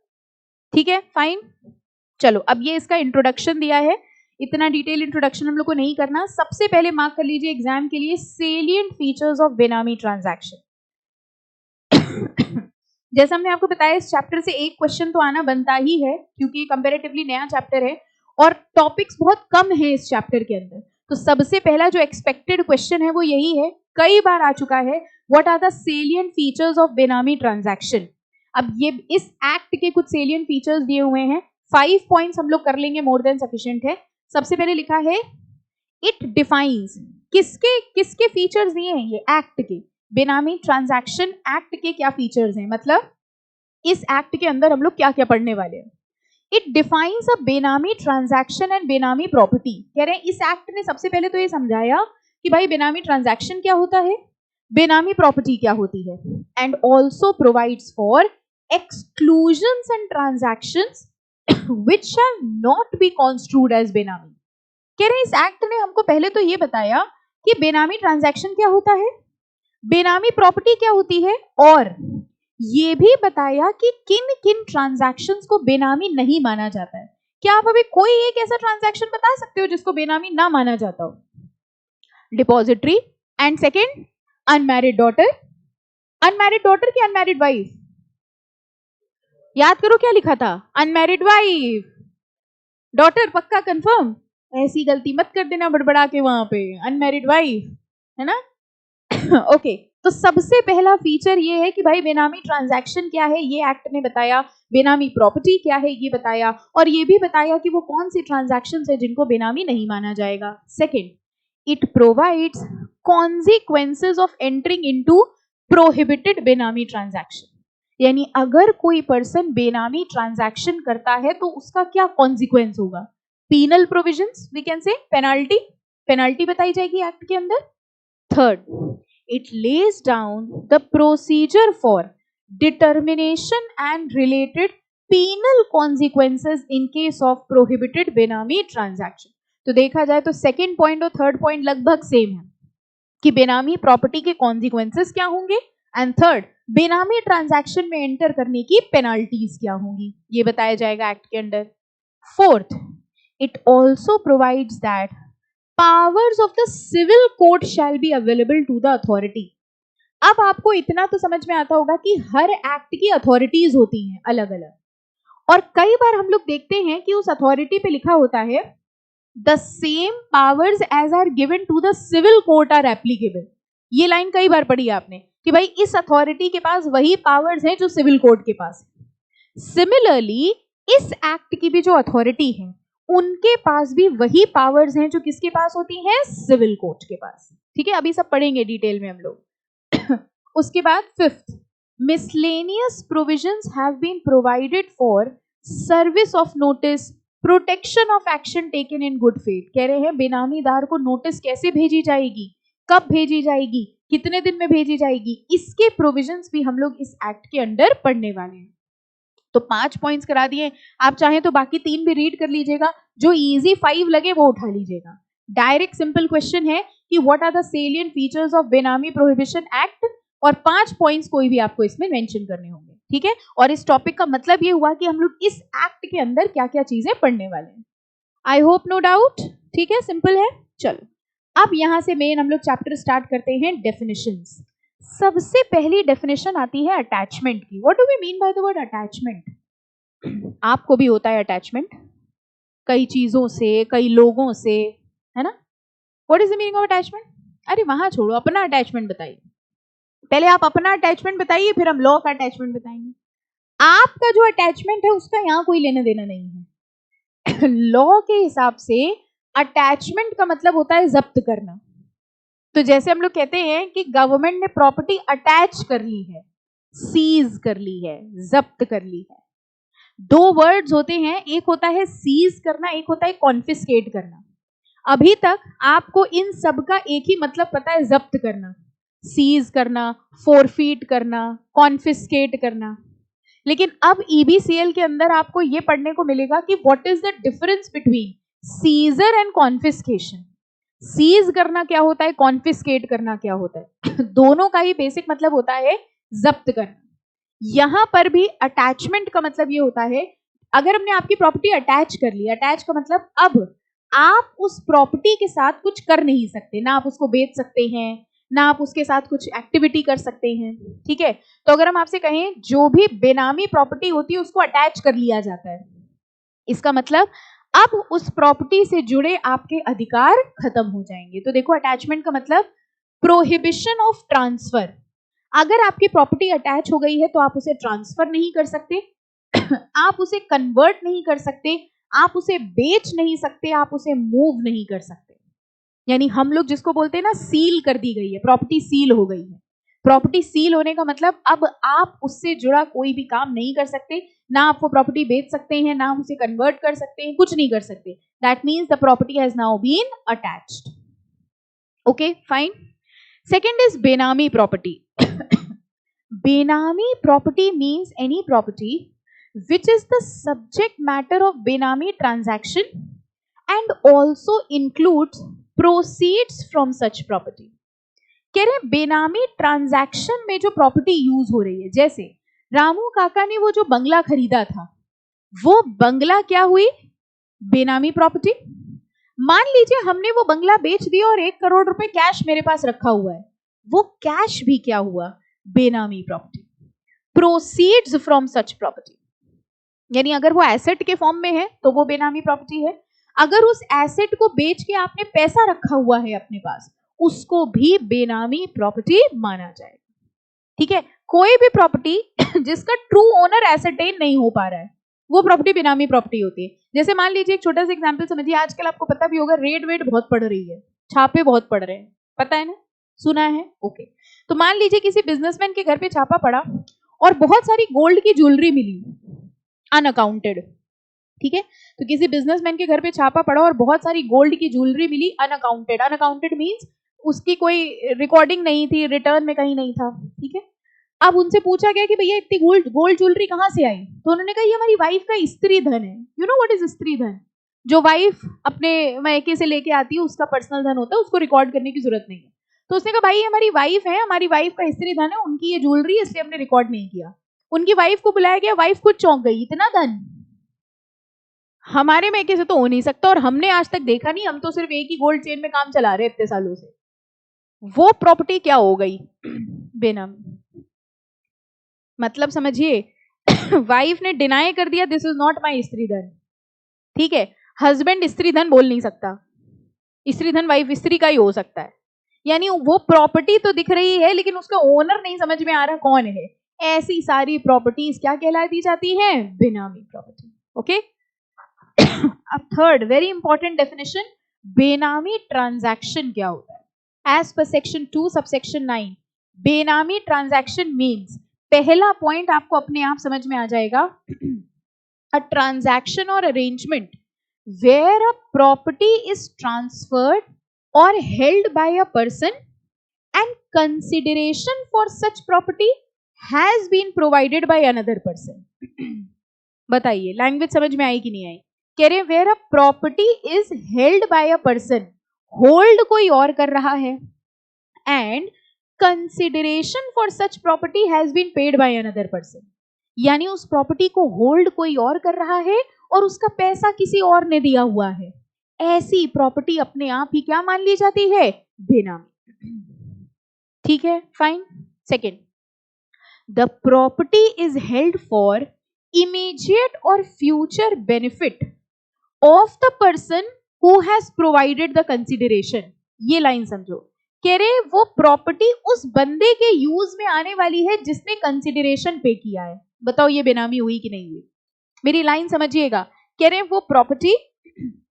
ठीक है, फाइन. चलो अब ये इसका इंट्रोडक्शन दिया है, इतना डिटेल इंट्रोडक्शन हम लोग को नहीं करना. सबसे पहले मार्क कर लीजिए एग्जाम के लिए salient features of benami transaction. जैसा हमने आपको बताया इस चैप्टर से एक क्वेश्चन तो आना बनता ही है, क्योंकि कंपैरेटिवली नया चैप्टर है और टॉपिक्स बहुत कम है इस चैप्टर के अंदर. तो सबसे पहला जो एक्सपेक्टेड क्वेश्चन है वो यही है, कई बार आ चुका है, what are the salient features of benami transaction. अब ये इस एक्ट के कुछ सेलिएंट फीचर्स दिए हुए हैं, 5 पॉइंट्स हम लोग कर लेंगे, मोर देन सफिशिएंट है. सबसे पहले लिखा है इट डिफाइंस, किसके किसके फीचर्स दिए हैं, ये एक्ट के, बेनामी ट्रांजैक्शन एक्ट के क्या फीचर्स हैं, मतलब इस एक्ट के अंदर हम लोग क्या क्या पढ़ने वाले हैं. It defines a benami transaction and बेनामी प्रॉपर्टी. कह रहे हैं इस एक्ट ने सबसे पहले तो ये समझाया कि भाई बेनामी ट्रांजैक्शन क्या होता है, बेनामी प्रॉपर्टी क्या होती है, and also provides for exclusions and transactions which shall not be construed as बेनामी. कह रहे हैं इस एक्ट ने हमको पहले तो ये बताया कि बेनामी ट्रांजैक्शन क्या होता है, बेनामी प्रॉपर्टी क्या होती है, और ये भी बताया कि किन किन ट्रांजैक्शंस को बेनामी नहीं माना जाता है. क्या आप अभी कोई एक ऐसा ट्रांजैक्शन बता सकते हो जिसको बेनामी ना माना जाता हो? Depository and second unmarried daughter. Unmarried daughter की अनमैरिड वाइफ, याद करो क्या लिखा था, अनमैरिड वाइफ. डॉटर पक्का कंफर्म, ऐसी गलती मत कर देना बड़बड़ा के वहां पे, अनमैरिड वाइफ है ना. ओके तो सबसे पहला फीचर ये है कि भाई बेनामी ट्रांजैक्शन क्या है, ये एक्ट ने बताया, बेनामी प्रॉपर्टी क्या है ये बताया, और ये भी बताया कि वो कौन सी ट्रांजैक्शंस है जिनको बेनामी नहीं माना जाएगा. Second, it provides consequences of entering into prohibited बेनामी ट्रांजैक्शन. यानी अगर कोई पर्सन बेनामी ट्रांजैक्शन करता है तो उसका क्या कॉन्सिक्वेंस होगा, penal provisions, we can say penalty, penalty बताई जाएगी एक्ट के अंदर. Third, it lays down the procedure for determination and related penal consequences in case of prohibited बेनामी transaction. तो देखा जाए तो सेकेंड पॉइंट और थर्ड पॉइंट लगभग सेम है कि बेनामी प्रॉपर्टी के कॉन्सिक्वेंसेस क्या होंगे, एंड थर्ड बेनामी ट्रांजैक्शन में एंटर करने की पेनाल्टीज क्या होंगी, ये बताया जाएगा एक्ट के अंदर. Fourth, it also provides that powers of the civil court shall be available to the authority. अब आपको इतना तो समझ में आता होगा कि हर एक्ट की अथॉरिटीज होती हैं अलग अलग, और कई बार हम लोग देखते हैं कि उस अथॉरिटी पे लिखा होता है the same powers as are given to the civil court are applicable. ये लाइन कई बार पढ़ी है आपने कि भाई इस अथॉरिटी के पास वही पावर्स हैं जो सिविल कोर्ट के पास है. सिमिलरली इस एक्ट की भी जो अथॉरिटी है उनके पास भी वही पावर्स हैं जो किसके पास होती हैं, सिविल कोर्ट के पास. ठीक है, अभी सब पढ़ेंगे डिटेल में हम लोग. उसके बाद fifth, miscellaneous provisions have been provided for service of notice, protection of action taken in good faith. कह रहे हैं बेनामीदार को नोटिस कैसे भेजी जाएगी, कब भेजी जाएगी, कितने दिन में भेजी जाएगी, इसके प्रोविजंस भी हम लोग इस एक्ट के अंदर पढ़ने वाले हैं। तो 5 पॉइंट्स करा दिए, आप चाहें तो बाकी 3 भी रीड कर लीजिएगा, जो इजी 5 लगे वो उठा लीजिएगा। डायरेक्ट सिंपल क्वेश्चन है कि what are the salient features of benami prohibition act, और 5 पॉइंट्स कोई भी आपको इसमें मेंशन करने होंगे, ठीक है। और इस टॉपिक का मतलब ये हुआ कि हम लोग इस एक्ट के अंदर क्या क्या चीजें पढ़ने वाले हैं। आई होप नो डाउट, ठीक है, सिंपल है। चलो अब यहां से मेन हम लोग चैप्टर स्टार्ट करते हैं, डेफिनेशंस। सबसे पहली डेफिनेशन आती है अटैचमेंट की। What do we mean by the word attachment? आपको भी होता है अटैचमेंट, कई चीजों से, कई लोगों से, है ना। What is the meaning of attachment? अरे वहां छोड़ो, अपना अटैचमेंट बताइए। पहले आप अपना अटैचमेंट बताइए, फिर हम लॉ का अटैचमेंट बताएंगे। आपका जो अटैचमेंट है उसका यहाँ कोई लेना देना नहीं है। लॉ के हिसाब से अटैचमेंट का मतलब होता है जब्त करना। तो जैसे हम लोग कहते हैं कि गवर्नमेंट ने प्रॉपर्टी अटैच कर ली है, सीज कर ली है, जब्त कर ली है। 2 वर्ड्स होते हैं, एक होता है सीज करना, एक होता है कॉन्फिस्केट करना। अभी तक आपको इन सब का एक ही मतलब पता है, जब्त करना, सीज करना, फोरफीट करना, कॉन्फिस्केट करना। लेकिन अब ईबीसीएल के अंदर आपको ये पढ़ने को मिलेगा कि what is the difference between seizure and confiscation. Seize करना क्या होता है, कॉन्फिस्केट करना क्या होता है। दोनों का ही बेसिक मतलब होता है जब्त करना। यहां पर भी अटैचमेंट का मतलब ये होता है, अगर हमने आपकी प्रॉपर्टी अटैच कर ली, अटैच का मतलब अब आप उस प्रॉपर्टी के साथ कुछ कर नहीं सकते, ना आप उसको बेच सकते हैं, ना आप उसके साथ कुछ एक्टिविटी कर सकते हैं, ठीक है। तो अगर हम आपसे कहें जो भी बेनामी प्रॉपर्टी होती है उसको अटैच कर लिया जाता है, इसका मतलब अब उस प्रॉपर्टी से जुड़े आपके अधिकार खत्म हो जाएंगे। तो देखो अटैचमेंट का मतलब प्रोहिबिशन ऑफ ट्रांसफर। अगर आपकी प्रॉपर्टी अटैच हो गई है तो आप उसे ट्रांसफर नहीं कर सकते, आप उसे कन्वर्ट नहीं कर सकते, आप उसे बेच नहीं सकते, आप उसे मूव नहीं कर सकते। यानी हम लोग जिसको बोलते हैं ना, सील कर दी गई है, प्रॉपर्टी सील हो गई है। प्रॉपर्टी सील होने का मतलब अब आप उससे जुड़ा कोई भी काम नहीं कर सकते, ना आप वो प्रॉपर्टी बेच सकते हैं, ना आप उसे कन्वर्ट कर सकते हैं, कुछ नहीं कर सकते। That means the property has now been attached. Okay fine. Second is benami property. Benami property means any property which is the subject matter of Benami transaction and also includes proceeds from such property. कह रहे बेनामी transaction में जो property use हो रही है, जैसे रामू काका ने वो जो बंगला खरीदा था, वो बंगला क्या हुई, बेनामी प्रॉपर्टी। मान लीजिए हमने वो बंगला बेच दिया और 1 करोड़ रुपए कैश मेरे पास रखा हुआ है, वो कैश भी क्या हुआ, बेनामी property. Proceeds from such property, यानी अगर वो एसेट के फॉर्म में है तो वो बेनामी प्रॉपर्टी है। अगर उस एसेट को बेच के आपने पैसा रखा हुआ है अपने पास, उसको भी बेनामी प्रॉपर्टी माना जाएगा, ठीक है। कोई भी प्रॉपर्टी जिसका ट्रू ओनर एसेटेन नहीं हो पा रहा है, वो प्रॉपर्टी बेनामी प्रॉपर्टी होती है। जैसे मान लीजिए एक छोटा सा एग्जांपल समझिए, आजकल आपको पता भी होगा रेड वेट बहुत पड़ रही है, छापे बहुत पड़ रहे हैं, पता है ना, सुना है, ओके। तो मान लीजिए किसी बिजनेसमैन के घर पे छापा पड़ा और बहुत सारी गोल्ड की ज्वेलरी मिली अनअकाउंटेड, ठीक है। तो किसी बिजनेसमैन के घर पे छापा पड़ा और बहुत सारी गोल्ड की ज्वेलरी मिली अनअकाउंटेड। अनअकाउंटेड मींस उसकी कोई रिकॉर्डिंग नहीं थी, रिटर्न में कहीं नहीं था, ठीक है। अब उनसे पूछा गया कि भैया इतनी गोल्ड ज्वेलरी कहाँ से आई, तो उन्होंने कहा ये हमारी वाइफ का स्त्री धन है। यू नो व्हाट इज स्त्री धन? जो वाइफ अपने मायके से लेके आती है उसका पर्सनल धन होता है, उसको रिकॉर्ड करने की जरूरत नहीं है। तो उसने कहा भाई हमारी वाइफ है, हमारी वाइफ का स्त्री धन है, उनकी ये ज्वेलरी, इसलिए हमने रिकॉर्ड नहीं किया। उनकी वाइफ को बुलाया गया, वाइफ खुद चौंक गई, इतना धन हमारे मायके से तो हो नहीं सकता और हमने आज तक देखा नहीं, हम तो सिर्फ एक ही गोल्ड चेन में काम चला रहे इतने सालों से। वो प्रॉपर्टी क्या हो गई, बेनामी। मतलब समझिए वाइफ ने डिनाई कर दिया दिस इज नॉट माई स्त्री धन, ठीक है। हस्बैंड स्त्री धन बोल नहीं सकता, स्त्री धन वाइफ स्त्री का ही हो सकता है। यानी वो प्रॉपर्टी तो दिख रही है लेकिन उसका ओनर नहीं समझ में आ रहा कौन है। ऐसी सारी प्रॉपर्टीज क्या कहलाती जाती हैं, बेनामी प्रॉपर्टी, ओके। अब थर्ड वेरी इंपॉर्टेंट डेफिनेशन, बेनामी ट्रांजैक्शन क्या होता है। एज पर सेक्शन 2 सबसेक्शन 9, बेनामी ट्रांजैक्शन मीन्स, पहला पॉइंट आपको अपने आप समझ में आ जाएगा, a transaction or arrangement where a property is transferred or held by a person consideration for such property has been provided by another person. बताइए लैंग्वेज समझ में आई कि नहीं आई? कह रहे where a property is held by a person, hold कोई और कर रहा है, and consideration for such property has been paid by another person, यानी उस प्रॉपर्टी को होल्ड कोई और कर रहा है और उसका पैसा किसी और ने दिया हुआ है, ऐसी प्रॉपर्टी अपने आप ही क्या मान ली जाती है? बेनामी। ठीक है, fine. Second, the property is held for immediate or future benefit of the person who has provided the consideration। ये लाइन समझो, कह रहे वो प्रॉपर्टी उस बंदे के यूज में आने वाली है जिसने कंसिडरेशन पे किया है। बताओ ये बेनामी हुई कि नहीं हुई? मेरी लाइन समझिएगा, कह रहे वो प्रॉपर्टी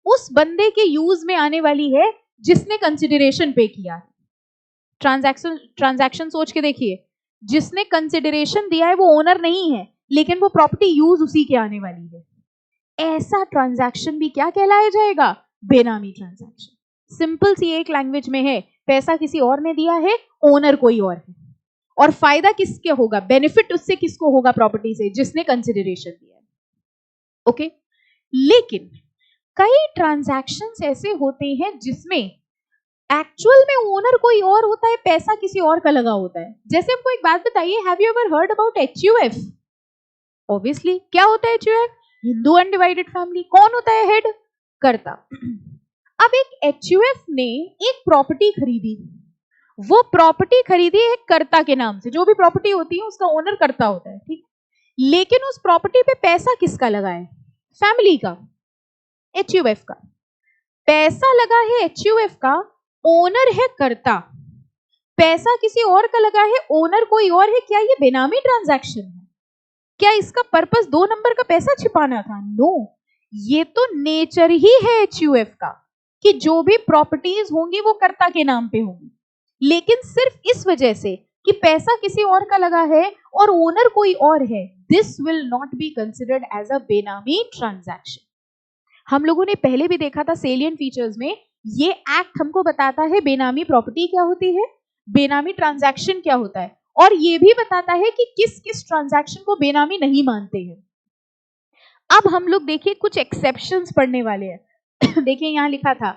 उस बंदे के यूज में आने वाली है जिसने कंसिडरेशन पे किया है। ट्रांजैक्शन सोच के देखिए, जिसने कंसिडरेशन दिया है वो ओनर नहीं है, लेकिन वो प्रॉपर्टी यूज उसी के आने वाली है। ऐसा ट्रांजैक्शन भी क्या कहलाया जाएगा? बेनामी ट्रांजैक्शन। सिंपल सी एक लैंग्वेज में है, पैसा किसी और ने दिया है, ओनर कोई और है, और फायदा किसके होगा? बेनिफिट उससे किसको होगा? प्रॉपर्टी से, जिसने कंसिडरेशन दिया है। ओके, लेकिन कई ट्रांजैक्शंस ऐसे होते हैं जिसमें एक्चुअल में ओनर कोई और होता है, पैसा किसी और का लगा होता है। जैसे हमको एक बात बताइए, have you ever heard about HUF? Obviously क्या होता है HUF? Hindu undivided family. कौन होता है हेड? कर्ता। अब एक HUF ने एक प्रॉपर्टी खरीदी, वो प्रॉपर्टी खरीदी एक कर्ता के नाम से। जो भी प्रॉपर्टी होती है उसका ओनर कर्ता होता है, ठीक। लेकिन उस प्रॉपर्टी पे पैसा किसका लगा है? फैमिली का, HUF का। पैसा लगा है HUF का, ओनर है कर्ता, पैसा किसी और का लगा है, ओनर कोई और है। क्या ये बेनामी ट्रांजैक्शन है? क्या इसका पर्पस 2 नंबर का पैसा छिपाना था? नो, ये तो नेचर ही है HUF का कि जो भी प्रॉपर्टीज होंगी वो कर्ता के नाम पे होंगी, लेकिन सिर्फ इस वजह से कि पैसा किसी और का लगा है और ओनर कोई और है, this will not be considered as a benami transaction. हम लोगों ने पहले भी देखा था सेलिएंट फीचर्स में, ये एक्ट हमको बताता है बेनामी प्रॉपर्टी क्या होती है, बेनामी ट्रांजैक्शन क्या होता है, और ये भी बताता है कि किस किस ट्रांजैक्शन को बेनामी नहीं मानते हैं। अब हम लोग देखिए कुछ एक्सेप्शंस पढ़ने वाले हैं। देखिए यहां लिखा था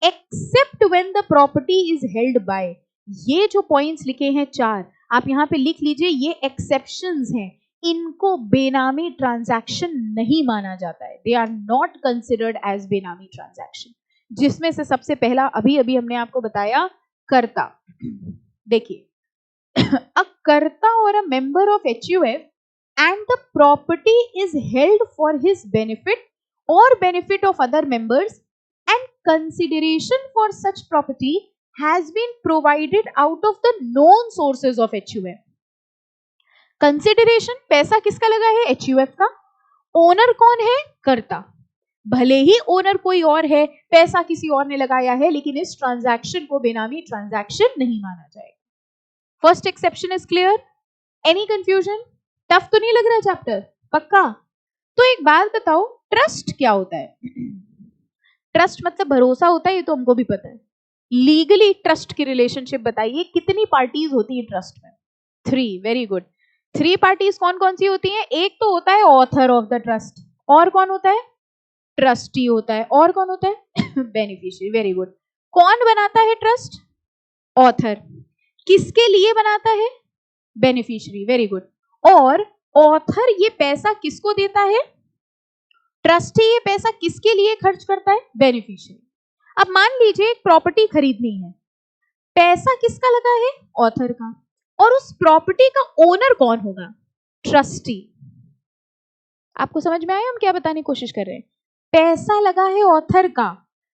except when the property is held bye. ये जो पॉइंट्स लिखे हैं 4, आप यहां पे लिख लीजिए, ये एक्सेप्शंस हैं, इनको बेनामी ट्रांजैक्शन नहीं माना जाता है। They are not considered as benami transaction. जिसमें से सबसे पहला अभी अभी हमने आपको बताया, कर्ता। देखिए a karta or a member of HUF and the property is held for his benefit or benefit of other members and consideration for such property has been provided out of the known sources of HUF। Consideration पैसा किसका लगा है? HUF का। Owner कौन है? कर्ता। भले ही owner कोई और है, पैसा किसी और ने लगाया है, लेकिन इस ट्रांजैक्शन को बेनामी ट्रांजैक्शन नहीं माना जाएगा। First exception is clear? Any confusion? Tough तो नहीं लग रहा चैप्टर? पक्का? तो एक बात बताओ, ट्रस्ट क्या होता है? ट्रस्ट मतलब भरोसा होता है, ये तो हमको भी पता है। लीगली ट्रस्ट की रिलेशनशिप बताइए, कितनी पार्टीज होती है ट्रस्ट में? 3। Very good. 3 पार्टीज कौन कौन सी होती हैं? एक तो होता है ऑथर ऑफ द ट्रस्ट, और कौन होता है? ट्रस्टी होता है, और कौन होता है? बेनिफिशियरी। Very good. कौन बनाता है ट्रस्ट? ऑथर। किसके लिए बनाता है? बेनिफिशियरी। Very good. और ऑथर ये पैसा किसको देता है? ट्रस्टी ये पैसा किसके लिए खर्च करता है? बेनिफिशियरी। अब मान लीजिए एक प्रॉपर्टी खरीदनी है, पैसा किसका लगा है? ऑथर का। और उस प्रॉपर्टी का ओनर कौन होगा? ट्रस्टी। आपको समझ में आया हम क्या बताने की कोशिश कर रहे हैं? पैसा लगा है ऑथर का,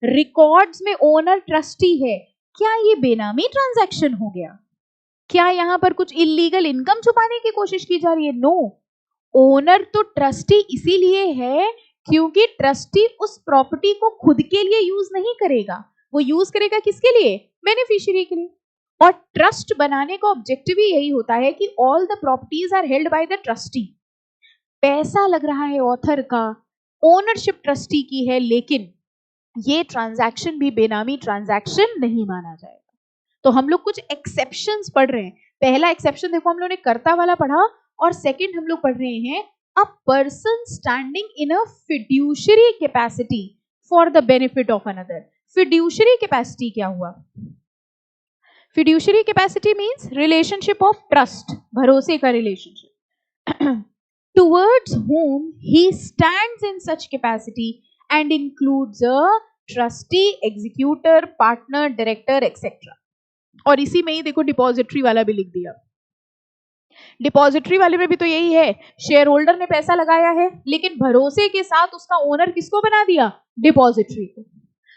रिकॉर्ड्स में ओनर ट्रस्टी है। क्या ये बेनामी ट्रांजैक्शन हो गया? क्या यहां पर कुछ इलीगल इनकम छुपाने की कोशिश की जा रही है? नो। ओनर तो ट्रस्टी इसीलिए है क्योंकि ट्रस्टी उस प्रॉपर्टी को खुद के लिए यूज नहीं करेगा, वो यूज करेगा किसके लिए? बेनिफिशियरी के लिए। और ट्रस्ट बनाने का ऑब्जेक्टिव ही यही होता है कि all the properties are held by the trustee. पैसा लग रहा है ऑथर का, ओनरशिप ट्रस्टी की है, लेकिन ये ट्रांजैक्शन भी बेनामी ट्रांजैक्शन नहीं माना जाएगा। तो हम लोग कुछ एक्सेप्शंस पढ़ रहे हैं. पहला एक्सेप्शन देखो हम लोग ने कर्ता वाला पढ़ा, और सेकंड हम लोग पढ़ रहे हैं a person standing in a fiduciary capacity for the benefit of another. Fiduciary capacity क्या हुआ? Fiduciary capacity means relationship of trust, भरोसे का relationship, towards whom he stands in such capacity and includes a trustee, executor, partner, director, etc. और इसी में ही देखो depository वाला भी लिख दिया. डिपॉजिटरी वाले में भी तो यही है, शेयर होल्डर ने पैसा लगाया है लेकिन भरोसे के साथ उसका ओनर किसको बना दिया? डिपॉजिटरी को.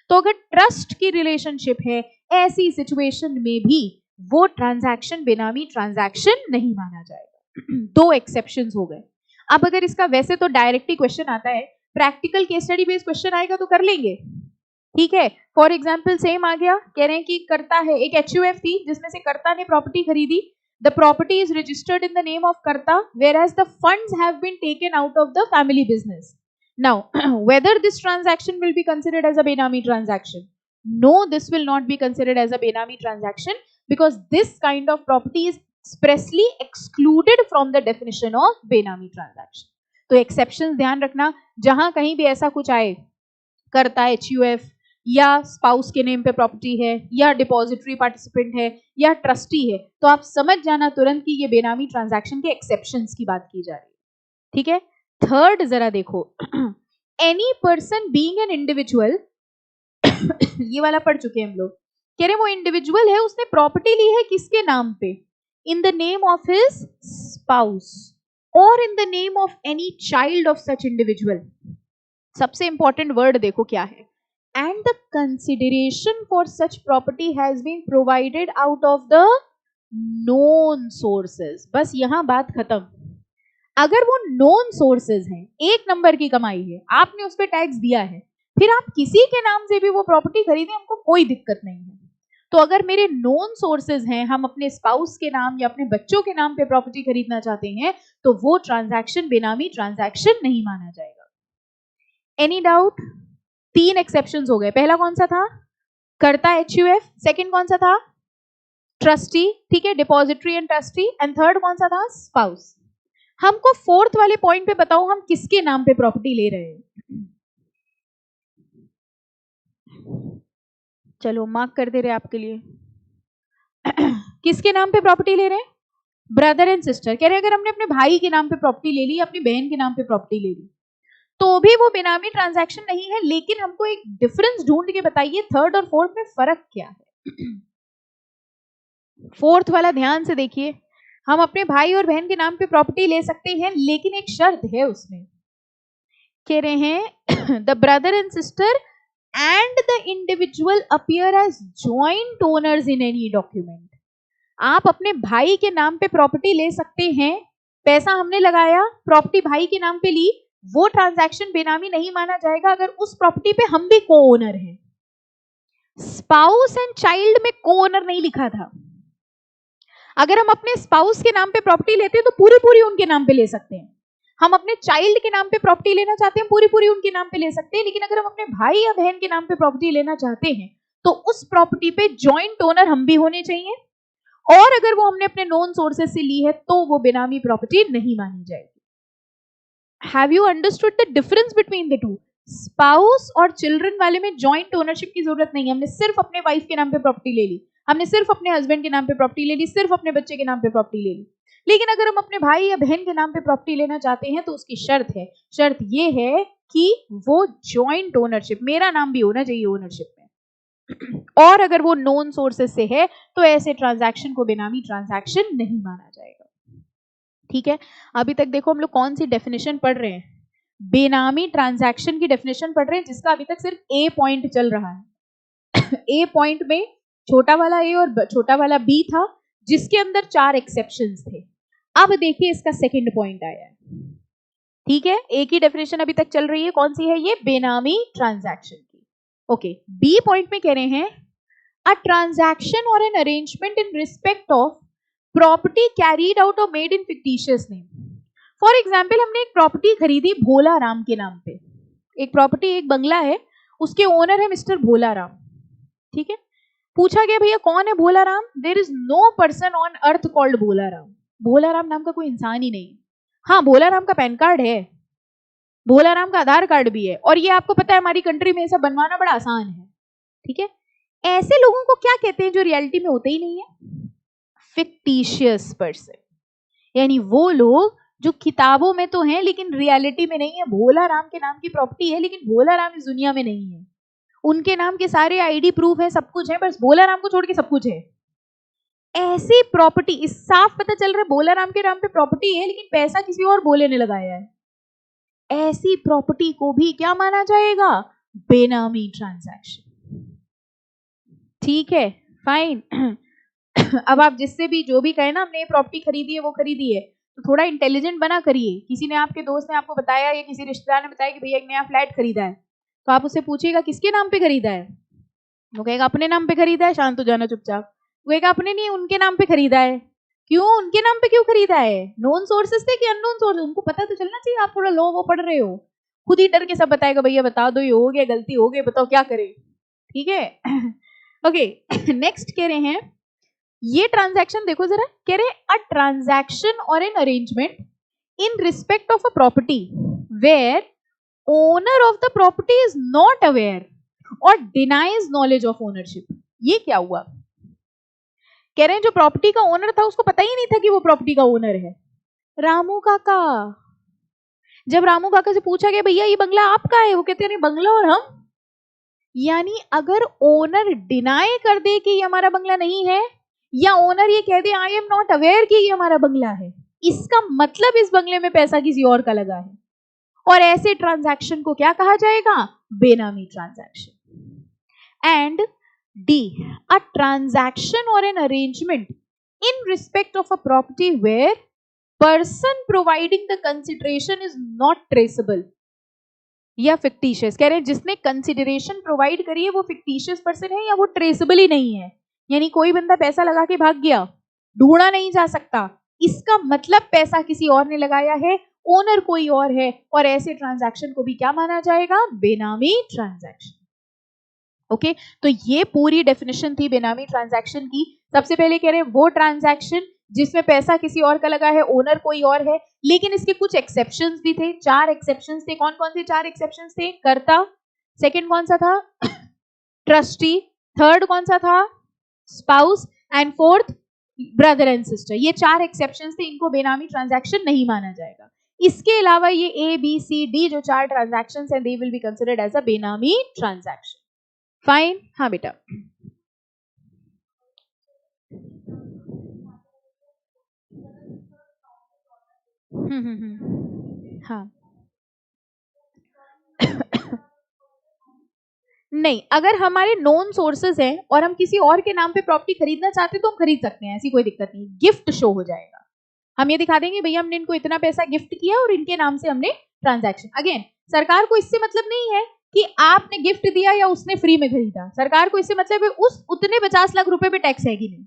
तो अगर ट्रस्ट की रिलेशनशिप है, ऐसी सिचुएशन में भी वो ट्रांजैक्शन बेनामी ट्रांजैक्शन नहीं माना जाएगा. दो एक्सेप्शंस हो गए. अब अगर इसका वैसे तो डायरेक्टली क्वेश्चन आता है, practical case study based question आएगा तो कर लेंगे, ठीक है. फॉर एग्जांपल सेम आ गया, कह रहे हैं कि कर्ता है, एक एचयूएफ थी जिसमें से कर्ता ने प्रॉपर्टी खरीदी. The property is registered in the name of कर्ता whereas the funds have been taken out of the family business. Now whether this transaction will be considered as a benami transaction? No, this will not be considered as a benami transaction because this kind of property is expressly excluded from the definition of बेनामी transaction. तो exceptions ध्यान रखना, जहां कहीं भी ऐसा कुछ आए, करता HUF या स्पाउस के नेम पे प्रॉपर्टी है या डिपॉजिटरी पार्टिसिपेंट है या ट्रस्टी है, तो आप समझ जाना तुरंत कि ये बेनामी ट्रांजैक्शन के एक्सेप्शंस की बात की जा रही है. ठीक है. थर्ड जरा देखो, any person being an individual, ये वाला पढ़ चुके हैं हम लोग. कह रहे वो इंडिविजुअल है, उसने प्रॉपर्टी ली है किसके नाम पे? In the name of his spouse or in the name of any child of such individual. सबसे important word देखो क्या है, and the consideration for such property has been provided out of the known sources. बस यहाँ बात खत्म. अगर वो known sources हैं, एक नंबर की कमाई है, आपने उस पर टैक्स दिया है, फिर आप किसी के नाम से भी वो प्रॉपर्टी खरीदें, हमको कोई दिक्कत नहीं है. तो अगर मेरे नोन सोर्सेज हैं, हम अपने स्पाउस के नाम या अपने बच्चों के नाम पे प्रॉपर्टी खरीदना चाहते हैं, तो वो ट्रांजैक्शन बेनामी ट्रांजैक्शन नहीं माना जाएगा. Any doubt? 3 एक्सेप्शंस हो गए. पहला कौन सा था? कर्ता HUF. सेकंड कौन सा था? ट्रस्टी. ठीक है, depository and trustee. And third कौन सा था? स्पाउस. हमको फोर्थ वाले पॉइंट पे बताओ, हम किसके नाम पे प्रॉपर्टी ले रहे हैं? चलो मार्क कर दे रहे आपके लिए. किसके नाम पे प्रॉपर्टी ले रहे हैं? Brother and sister. कह रहे अगर हमने अपने भाई के नाम पे प्रॉपर्टी ले ली, अपनी बहन के नाम पे प्रॉपर्टी ले ली, तो भी वो बेनामी ट्रांजैक्शन नहीं है. लेकिन हमको एक डिफरेंस ढूंढ के बताइए, थर्ड और फोर्थ में फर्क क्या है? फोर्थ वाला ध्यान से देखिए. हम अपने भाई और बहन के नाम पे प्रॉपर्टी ले सकते हैं, लेकिन एक शर्त है उसमें. कह रहे हैं the brother and sister and the individual appear as joint owners in any document. आप अपने भाई के नाम पे प्रॉपर्टी ले सकते हैं, पैसा हमने लगाया, प्रॉपर्टी भाई के नाम पे ली, वो ट्रांजैक्शन बेनामी नहीं माना जाएगा अगर उस प्रॉपर्टी पे हम भी को ओनर हैं. स्पाउस एंड चाइल्ड में को ओनर नहीं लिखा था. अगर हम अपने स्पाउस के नाम पे प्रॉपर्टी लेते हैं तो पूरी पूरी उनके नाम पे ले सकते हैं. हम अपने चाइल्ड के नाम पे प्रॉपर्टी लेना चाहते हैं, पूरी पूरी उनके नाम पे ले सकते हैं. लेकिन अगर हम अपने भाई या बहन के नाम पे प्रॉपर्टी लेना चाहते हैं तो उस प्रॉपर्टी पे जॉइंट ओनर हम भी होने चाहिए, और अगर वो हमने अपने नोन सोर्सेज से ली है तो वो बेनामी प्रॉपर्टी नहीं मानी जाएगी. Have you understood the difference between the two? Spouse और चिल्ड्रन वाले में जॉइंट ओनरशिप की जरूरत नहीं है. हमने सिर्फ अपने वाइफ के नाम पे प्रॉपर्टी ले ली, हमने सिर्फ अपने हस्बैंड के नाम पे प्रॉपर्टी ले ली, सिर्फ अपने बच्चे के नाम पे प्रॉपर्टी ले ली. लेकिन अगर हम अपने भाई या बहन के नाम पे प्रॉपर्टी लेना चाहते हैं तो उसकी शर्त ये है कि वो जॉइंट ओनरशिप, मेरा नाम भी होना चाहिए ओनरशिप में, और अगर वो नोन सोर्सेस से है तो ऐसे ट्रांजैक्शन को बेनामी ट्रांजैक्शन नहीं माना जाएगा. ठीक है. अभी तक देखो हम लोग कौन सी डेफिनेशन पढ़ रहे हैं? बेनामी ट्रांजैक्शन की डेफिनेशन पढ़ रहे हैं, जिसका अभी तक सिर्फ ए पॉइंट चल रहा है. ए पॉइंट में छोटा वाला ए और छोटा वाला बी था, जिसके अंदर 4 एक्सेप्शंस थे. अब देखिए इसका सेकंड पॉइंट आया है. ठीक है, एक ही डेफिनेशन अभी तक चल रही है. कौन सी है ये? बेनामी ट्रांजैक्शन की. ओके. बी पॉइंट में कह रहे हैं अ ट्रांजैक्शन और an arrangement in respect of property carried out और made in fictitious name. For example, हमने एक प्रॉपर्टी खरीदी भोला राम के नाम पे. एक प्रॉपर्टी, एक बंगला है, उसके ओनर है मिस्टर भोला राम. ठीक है. पूछा गया भैया कौन है Bhola Ram? There is no person on earth called Bhola Ram. Bhola Ram नाम का कोई इंसान ही नहीं। हाँ, भोला राम का पैन कार्ड है, भोला राम का आधार कार्ड भी है, और ये आपको पता है हमारी कंट्री में ऐसा बनवाना बड़ा आसान है। ठीक है, ऐसे लोगों को क्या कहते हैं जो रियलिटी में होते ही नहीं है? फिक्टिशियस पर्सन, यानी वो लोग जो किताबों में तो हैं लेकिन रियलिटी में नहीं है। भोला राम के नाम की प्रॉपर्टी है लेकिन भोला राम इस दुनिया में नहीं है। उनके नाम के सारे आईडी प्रूफ है, सब कुछ है, बस भोला राम को छोड़ के सब कुछ है। ऐसी प्रॉपर्टी, इस साफ पता चल रहा है भोला राम के नाम पे प्रॉपर्टी है लेकिन पैसा किसी और भोले ने लगाया है। ऐसी प्रॉपर्टी को भी क्या माना जाएगा? बेनामी ट्रांजैक्शन। ठीक है, फाइन। अब आप जिससे भी जो भी कहे ना हमने ये प्रॉपर्टी खरीदी है वो खरीदी है, तो थोड़ा इंटेलिजेंट बना करिए। किसी ने, आपके दोस्त ने आपको बताया या किसी रिश्तेदार ने बताया कि भैया एक नया फ्लैट खरीदा है, तो आप उससे पूछिएगा किसके नाम पे खरीदा है? वो कहेगा अपने नाम पे खरीदा है, शांत हो जाना चुपचाप। वो कहेगा अपने नहीं, उनके नाम पे खरीदा है। क्यों उनके नाम पे क्यों खरीदा है? नोन सोर्सेस थे कि अननोन सोर्सेस? उनको पता तो चलना चाहिए, आप थोड़ा लो वो पढ़ रहे हो। खुद ही डर के सब बताएगा भैया बता दो ये हो गया, गलती हो गई, बताओ क्या करें। ठीक है, ओके। नेक्स्ट कह रहे हैं ये ट्रांजैक्शन देखो जरा, कह रहे अ ट्रांजैक्शन और an arrangement in respect of a property where owner of the property is not aware or denies knowledge of ownership. ये क्या हुआ? कह रहे हैं जो प्रॉपर्टी का ओनर था उसको पता ही नहीं था कि वो प्रॉपर्टी का ओनर है। रामू काका, जब रामू काका से पूछा गया भैया ये बंगला आपका है, वो कहते हैं बंगला और हम। यानी अगर ओनर डिनाई कर दे कि ये हमारा बंगला नहीं है, या ओनर ये कह दे आई एम नॉट अवेयर कि ये हमारा बंगला है, इसका मतलब इस बंगले में पैसा किसी और का लगा है। और ऐसे ट्रांजैक्शन को क्या कहा जाएगा? Benami transaction. And D, a transaction और an arrangement in respect of a property where person providing the consideration is not traceable या फिक्टिशियस। कह रहे हैं जिसने कंसिडरेशन प्रोवाइड करी है वो फिक्टिशियस पर्सन है या वो ट्रेसेबल ही नहीं है। यानी कोई बंदा पैसा लगा के भाग गया, ढूंढा नहीं जा सकता, इसका मतलब पैसा किसी और ने लगाया है, ओनर कोई और है, और ऐसे ट्रांजैक्शन को भी क्या माना जाएगा? बेनामी ट्रांजैक्शन। ओके, तो ये पूरी डेफिनेशन थी बेनामी ट्रांजैक्शन की। सबसे पहले कह रहे हैं वो ट्रांजैक्शन जिसमें पैसा किसी और का लगा है, ओनर कोई और है, लेकिन इसके कुछ एक्सेप्शंस भी थे। 4 एक्सेप्शंस थे। कौन कौन से 4 एक्सेप्शंस थे? कर्ता, सेकंड कौन सा था? ट्रस्टी, थर्ड कौन सा था? Spouse, and fourth brother and sister. ये 4 एक्सेप्शंस थे, इनको बेनामी ट्रांजैक्शन नहीं माना जाएगा। इसके अलावा ये ए बी सी डी जो 4 ट्रांजैक्शंस हैं, they will be considered as a benami transaction. Fine, हाँ बेटा। हाँ नहीं, अगर हमारे नोन सोर्सेज हैं और हम किसी और के नाम पे प्रॉपर्टी खरीदना चाहते हैं तो हम खरीद सकते हैं, ऐसी कोई दिक्कत नहीं। गिफ्ट शो हो जाएगा, हम ये दिखा देंगे भैया हमने इनको इतना पैसा गिफ्ट किया और इनके नाम से हमने ट्रांजैक्शन। अगेन सरकार को इससे मतलब नहीं है कि आपने गिफ्ट दिया या उसने फ्री में खरीदा, सरकार को इससे मतलब है उस उतने 50 लाख रुपए पे टैक्स है कि नहीं।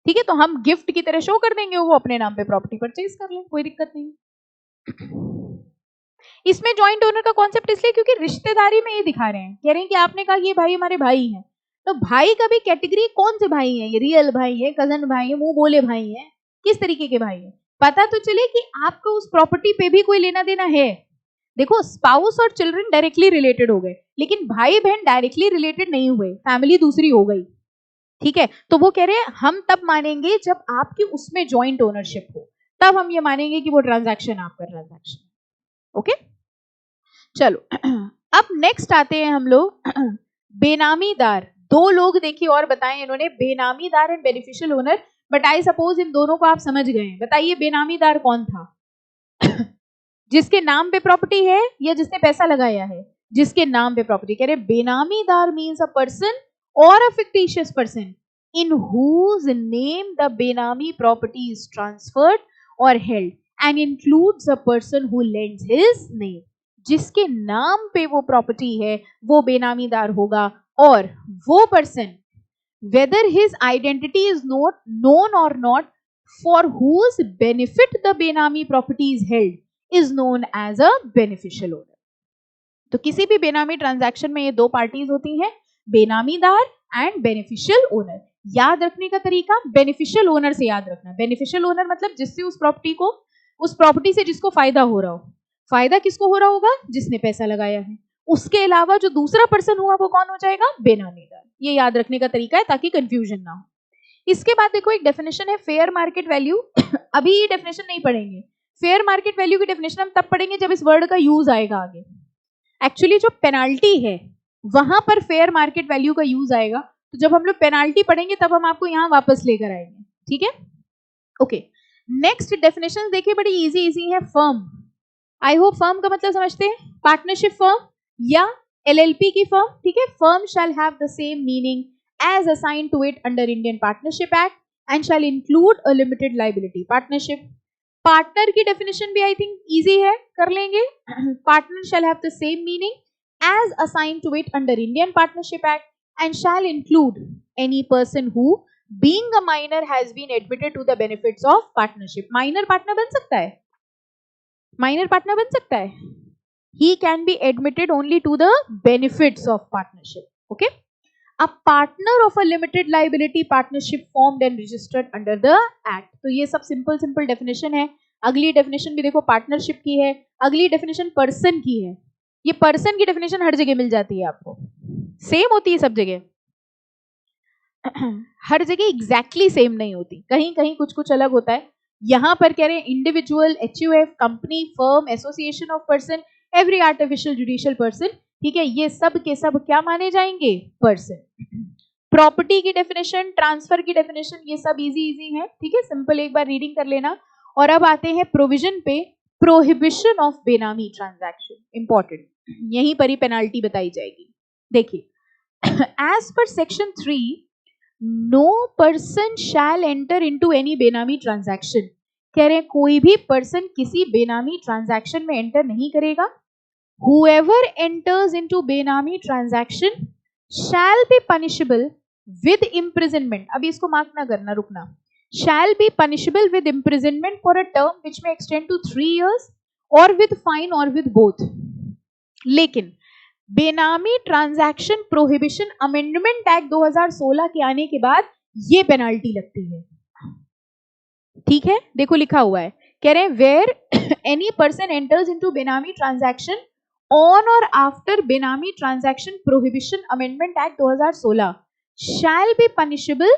ठीक है, तो हम गिफ्ट की तरह शो कर देंगे, वो अपने नाम पे प्रॉपर्टी परचेज कर ले, कोई दिक्कत नहीं। इसमें जॉइंट ओनर का कॉन्सेप्ट इसलिए क्योंकि रिश्तेदारी में ये दिखा रहे हैं, कह रहे हैं कि आपने कहा ये भाई हमारे भाई हैं, तो भाई का भी कैटेगरी कौन से भाई हैं? ये रियल भाई है, कजन भाई है, मुंह बोले भाई हैं, किस तरीके के भाई हैं? पता तो चले कि आपको उस प्रॉपर्टी पे भी कोई लेना देना है। देखो स्पाउस और चिल्ड्रन डायरेक्टली रिलेटेड हो गए, लेकिन भाई बहन डायरेक्टली रिलेटेड नहीं हुए, फैमिली दूसरी हो गई। ठीक है, तो वो कह रहे हैं हम तब मानेंगे जब आपकी उसमें जॉइंट ओनरशिप हो, तब हम ये मानेंगे कि वो ट्रांजैक्शन आपका ट्रांजैक्शन। ओके, चलो अब नेक्स्ट आते हैं हम लोग बेनामीदार। 2 लोग देखिए और बताएं इन्होंने, benamidar and beneficial owner, but I suppose इन दोनों को आप समझ गए हैं। बताइए बेनामीदार कौन था? जिसके नाम पे प्रॉपर्टी है या जिसने पैसा लगाया है? जिसके नाम पे प्रॉपर्टी। कह रहे बेनामीदार means a person or a fictitious person in whose name the benami property is transferred or held and includes a person who lends his name. जिसके नाम पे वो प्रॉपर्टी है वो बेनामीदार होगा, और वो person whether his identity is not known or not for whose benefit the benami property is held is known as a beneficial owner। तो किसी भी बेनामी ट्रांजैक्शन में ये 2 पार्टीज होती हैं, बेनामीदार एंड बेनिफिशियल ओनर। याद रखने का तरीका, बेनिफिशियल ओनर से याद रखना। बेनिफिशियल ओनर मतलब जिससे उस प्रॉपर्टी से जिसको फायदा हो रहा हो। फायदा किसको हो रहा होगा? जिसने पैसा लगाया है। उसके अलावा जो दूसरा पर्सन हुआ वो कौन हो जाएगा? बेनामीदार। ये याद रखने का तरीका है ताकि कंफ्यूजन ना हो। इसके बाद देखो एक डेफिनेशन है फेयर मार्केट वैल्यू। अभी ये डेफिनेशन नहीं पढ़ेंगे। फेयर मार्केट वैल्यू की डेफिनेशन हम तब पढ़ेंगे जब इस वर्ड का यूज आएगा आगे। एक्चुअली जो पेनाल्टी है वहां पर फेयर मार्केट वैल्यू का यूज आएगा। तो जब हम लोग पेनाल्टी पढ़ेंगे तब हम आपको यहां वापस लेकर आएंगे। ठीक है, ओके। नेक्स्ट डेफिनेशन देखिए, बड़ी इजी है। फर्म, आई होप फर्म का मतलब समझते हैं, पार्टनरशिप फर्म या एलएलपी की फर्म। ठीक है, firm shall have the same meaning as assigned to it under Indian partnership act and shall include a limited liability. Partnership, partner की डेफिनेशन भी आई थिंक इजी है, कर लेंगे। Partner shall have the same meaning as assigned to it under Indian Partnership Act and shall include any person who being a minor has been admitted to the benefits of partnership. Minor partner बन सकता है, minor partner बन सकता है। He can be admitted only to the benefits of partnership. Okay? A partner of a limited liability partnership formed and registered under the act. तो ये सब simple definition है। अगली definition भी देखो पार्टनरशिप की है, अगली definition पर्सन की है। ये पर्सन की डेफिनेशन हर जगह मिल जाती है आपको, सेम होती है सब जगह। हर जगह एग्जैक्टली सेम नहीं होती, कहीं कहीं कुछ अलग होता है। यहां पर कह रहे हैं individual, HUF, company, firm, association of person, every artificial judicial person. ठीक है, ये सब के सब क्या माने जाएंगे? पर्सन। प्रॉपर्टी की डेफिनेशन, ट्रांसफर की डेफिनेशन, ये सब इजी है। ठीक है, सिंपल एक बार रीडिंग कर लेना। और अब आते हैं प्रोविजन पे, prohibition of benami transaction. Important, यहीं पर ही पेनाल्टी बताई जाएगी। देखिए, as per section 3, no person shall enter into any benami transaction. कह रहे हैं कोई भी पर्सन किसी बेनामी ट्रांजैक्शन में एंटर नहीं करेगा। Whoever enters into बेनामी transaction shall be punishable with imprisonment। अभी इसको मार्क ना करना, रुकना। Shall be punishable with imprisonment for a term which may extend to 3 years or with fine or with both। लेकिन बेनामी ट्रांजैक्शन प्रोहिबिशन अमेंडमेंट एक्ट 2016 के आने के बाद ये पेनाल्टी लगती है। ठीक है, देखो लिखा हुआ है, कह रहे हैं where any person enters into benami transaction on or after benami transaction prohibition amendment act 2016 shall be punishable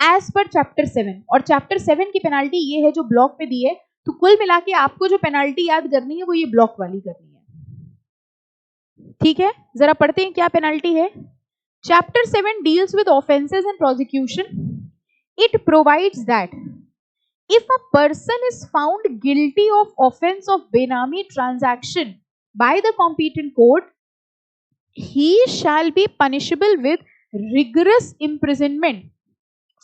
as per chapter 7। और चैप्टर 7 की पेनाल्टी ये है जो ब्लॉक पे दी है। तो कुल मिला के आपको जो पेनाल्टी याद करनी है वो ये ब्लॉक वाली करनी है। ठीक है, जरा पढ़ते हैं क्या पेनाल्टी है। Chapter 7 deals with offences and prosecution. It provides that if a person is found guilty of offense of benami transaction by the competent court, he shall be punishable with rigorous imprisonment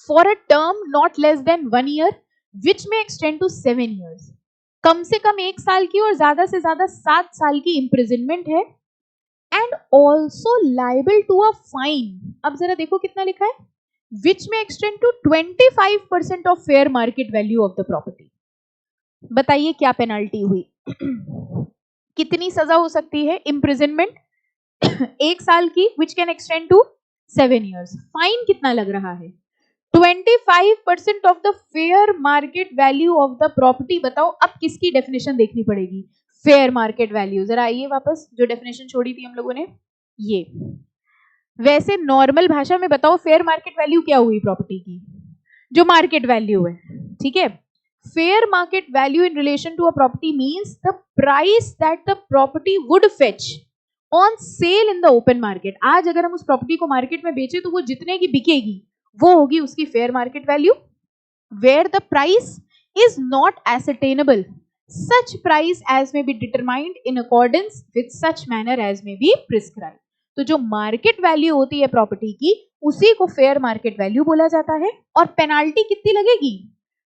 for a term not less than 1 year which may extend to 7 years। कम से कम 1 साल की और ज्यादा से ज्यादा 7 साल की imprisonment है। and also liable to a fine। अब जरा देखो कितना लिखा है, which may extend to 25% of fair market value of the property। बताइए क्या पेनाल्टी हुई? कितनी सजा हो सकती है? imprisonment 1 साल की which can extend to 7 years। Fine कितना लग रहा है? 25% of the fair market value of the property। बताओ अब किसकी डेफिनेशन देखनी पड़ेगी? Fair market value. जरा आइए वापस, जो डेफिनेशन छोड़ी थी हम लोगों ने ये। वैसे नॉर्मल भाषा में बताओ फेयर मार्केट वैल्यू क्या हुई प्रॉपर्टी की? जो मार्केट वैल्यू है। ठीक है, fair market value in relation to a property means the price that the property would fetch on sale in the open market. आज अगर हम उस प्रॉपर्टी को मार्केट में बेचे तो वो जितने की बिकेगी वो होगी उसकी fair market value. Where the price is not ascertainable such price as may be determined in accordance with such manner as may be prescribed। तो जो मार्केट वैल्यू होती है प्रॉपर्टी की उसी को फेयर मार्केट वैल्यू बोला जाता है। और पेनाल्टी कितनी लगेगी?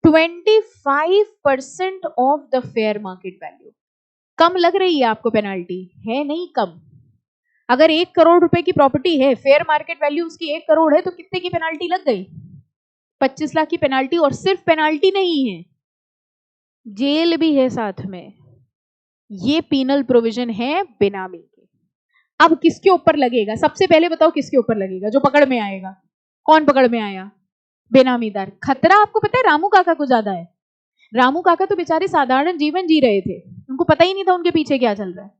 25% of the fair market value. कम लग रही है आपको पेनाल्टी? है नहीं कम। अगर 1 करोड़ रुपए की प्रॉपर्टी है, फेयर मार्केट वैल्यू उसकी 1 करोड़ है, तो कितने की पेनाल्टी लग गई? 25 लाख की पेनाल्टी। और सिर्फ पेनाल्टी नहीं है, जेल भी है साथ में। ये पीनल प्रोविजन है बेनामी के। अब किसके ऊपर लगेगा? सबसे पहले बताओ किसके ऊपर लगेगा जो पकड़ में आएगा? कौन पकड़ में आया? बेनामीदार। खतरा आपको पता है रामू काका को ज्यादा है। रामू काका तो बेचारे साधारण जीवन जी रहे थे, उनको पता ही नहीं था उनके पीछे क्या चल रहा है।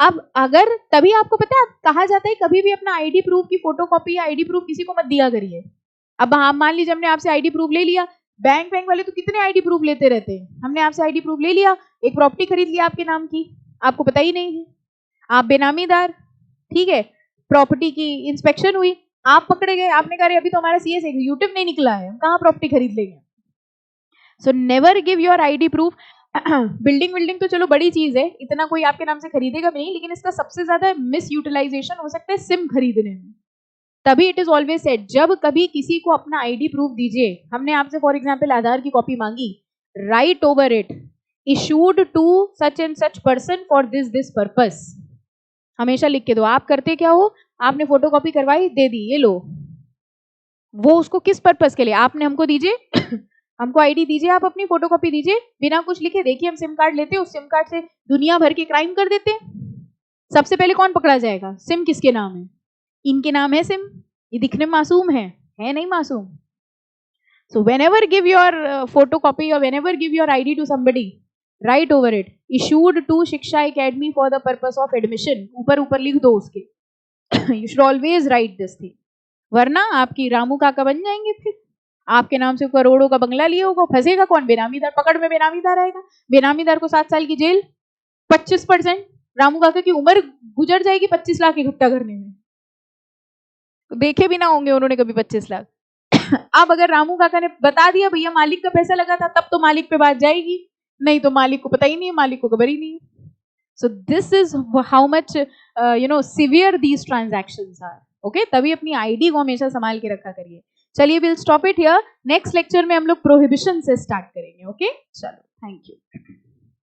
अब अगर तभी आपको पता है, कहा जाता है कभी भी अपना आईडी प्रूफ की फोटोकॉपी या आईडी प्रूफ किसी को मत दिया करिए। अब हम मान लीजिए हमने आपसे आईडी प्रूफ ले लिया, बैंक वाले तो कितने आईडी प्रूफ लेते रहते हैं। हमने आपसे आईडी प्रूफ ले लिया, एक प्रॉपर्टी खरीद लिया आपके नाम की, आपको पता ही नहीं है, आप बेनामीदार, ठीक है। प्रॉपर्टी की इंस्पेक्शन हुई, आप पकड़े गए, आपने कहा अभी तो हमारा सीएस एग्जीक्यूटिव नहीं निकला है, कहाँ प्रॉपर्टी खरीद लेंगे। So never give your ID proof. Building तो चलो बड़ी चीज है, इतना कोई आपके नाम से खरीदेगा भी नहीं, लेकिन इसका सबसे ज्यादा मिस यूटिलाइजेशन हो सकता है सिम खरीदने में। तभी इट इज ऑलवेज सेड, जब कभी किसी को अपना आईडी प्रूफ दीजिए, हमने आपसे फॉर एग्जांपल आधार की कॉपी मांगी, right over it issued to such and such person for this purpose, हमेशा लिख के दो। आप करते क्या हो, आपने फोटोकॉपी करवाई, दे दी, ये लो, वो उसको किस पर्पस के लिए, आपने हमको दीजिए हमको आईडी दीजिए, आप अपनी फोटोकॉपी दीजिए, बिना कुछ लिखे, देखिए हम सिम कार्ड लेते हैं, उस सिम कार्ड से दुनिया भर के क्राइम कर देते हैं। सबसे पहले कौन पकड़ा जाएगा? सिम किसके नाम है? इनके नाम है सिम, ये दिखने में मासूम है नहीं मासूम। सो whenever give your photocopy or whenever give your ID to somebody, write over it issued to शिक्षा academy for the purpose of admission, ऊपर लिख दो उसके। You should always write this thing, वरना आपकी रामू काका बन जाएंगे, फिर आपके नाम से करोड़ों का बंगला लिए होगा, फंसेगा कौन? बेनामीदार। पकड़ में बेनामीदार आएगा, बेनामीदार को 7 साल की जेल, 25% रामू काका की उम्र गुजर जाएगी 25 लाख इकट्ठा करने में, देखे भी ना होंगे उन्होंने कभी 25 लाख। अब अगर रामू काका ने बता दिया भैया मालिक का पैसा लगा था, तब तो मालिक पे बात जाएगी, नहीं तो मालिक को पता ही नहीं है, मालिक को खबर ही नहीं है। So this is how much severe these transactions are. Okay, तभी अपनी आईडी को हमेशा संभाल के रखा करिए। चलिए will stop it here, next lecture में हम लोग प्रोहिबिशन से स्टार्ट करेंगे। ओके, चलो, थैंक यू।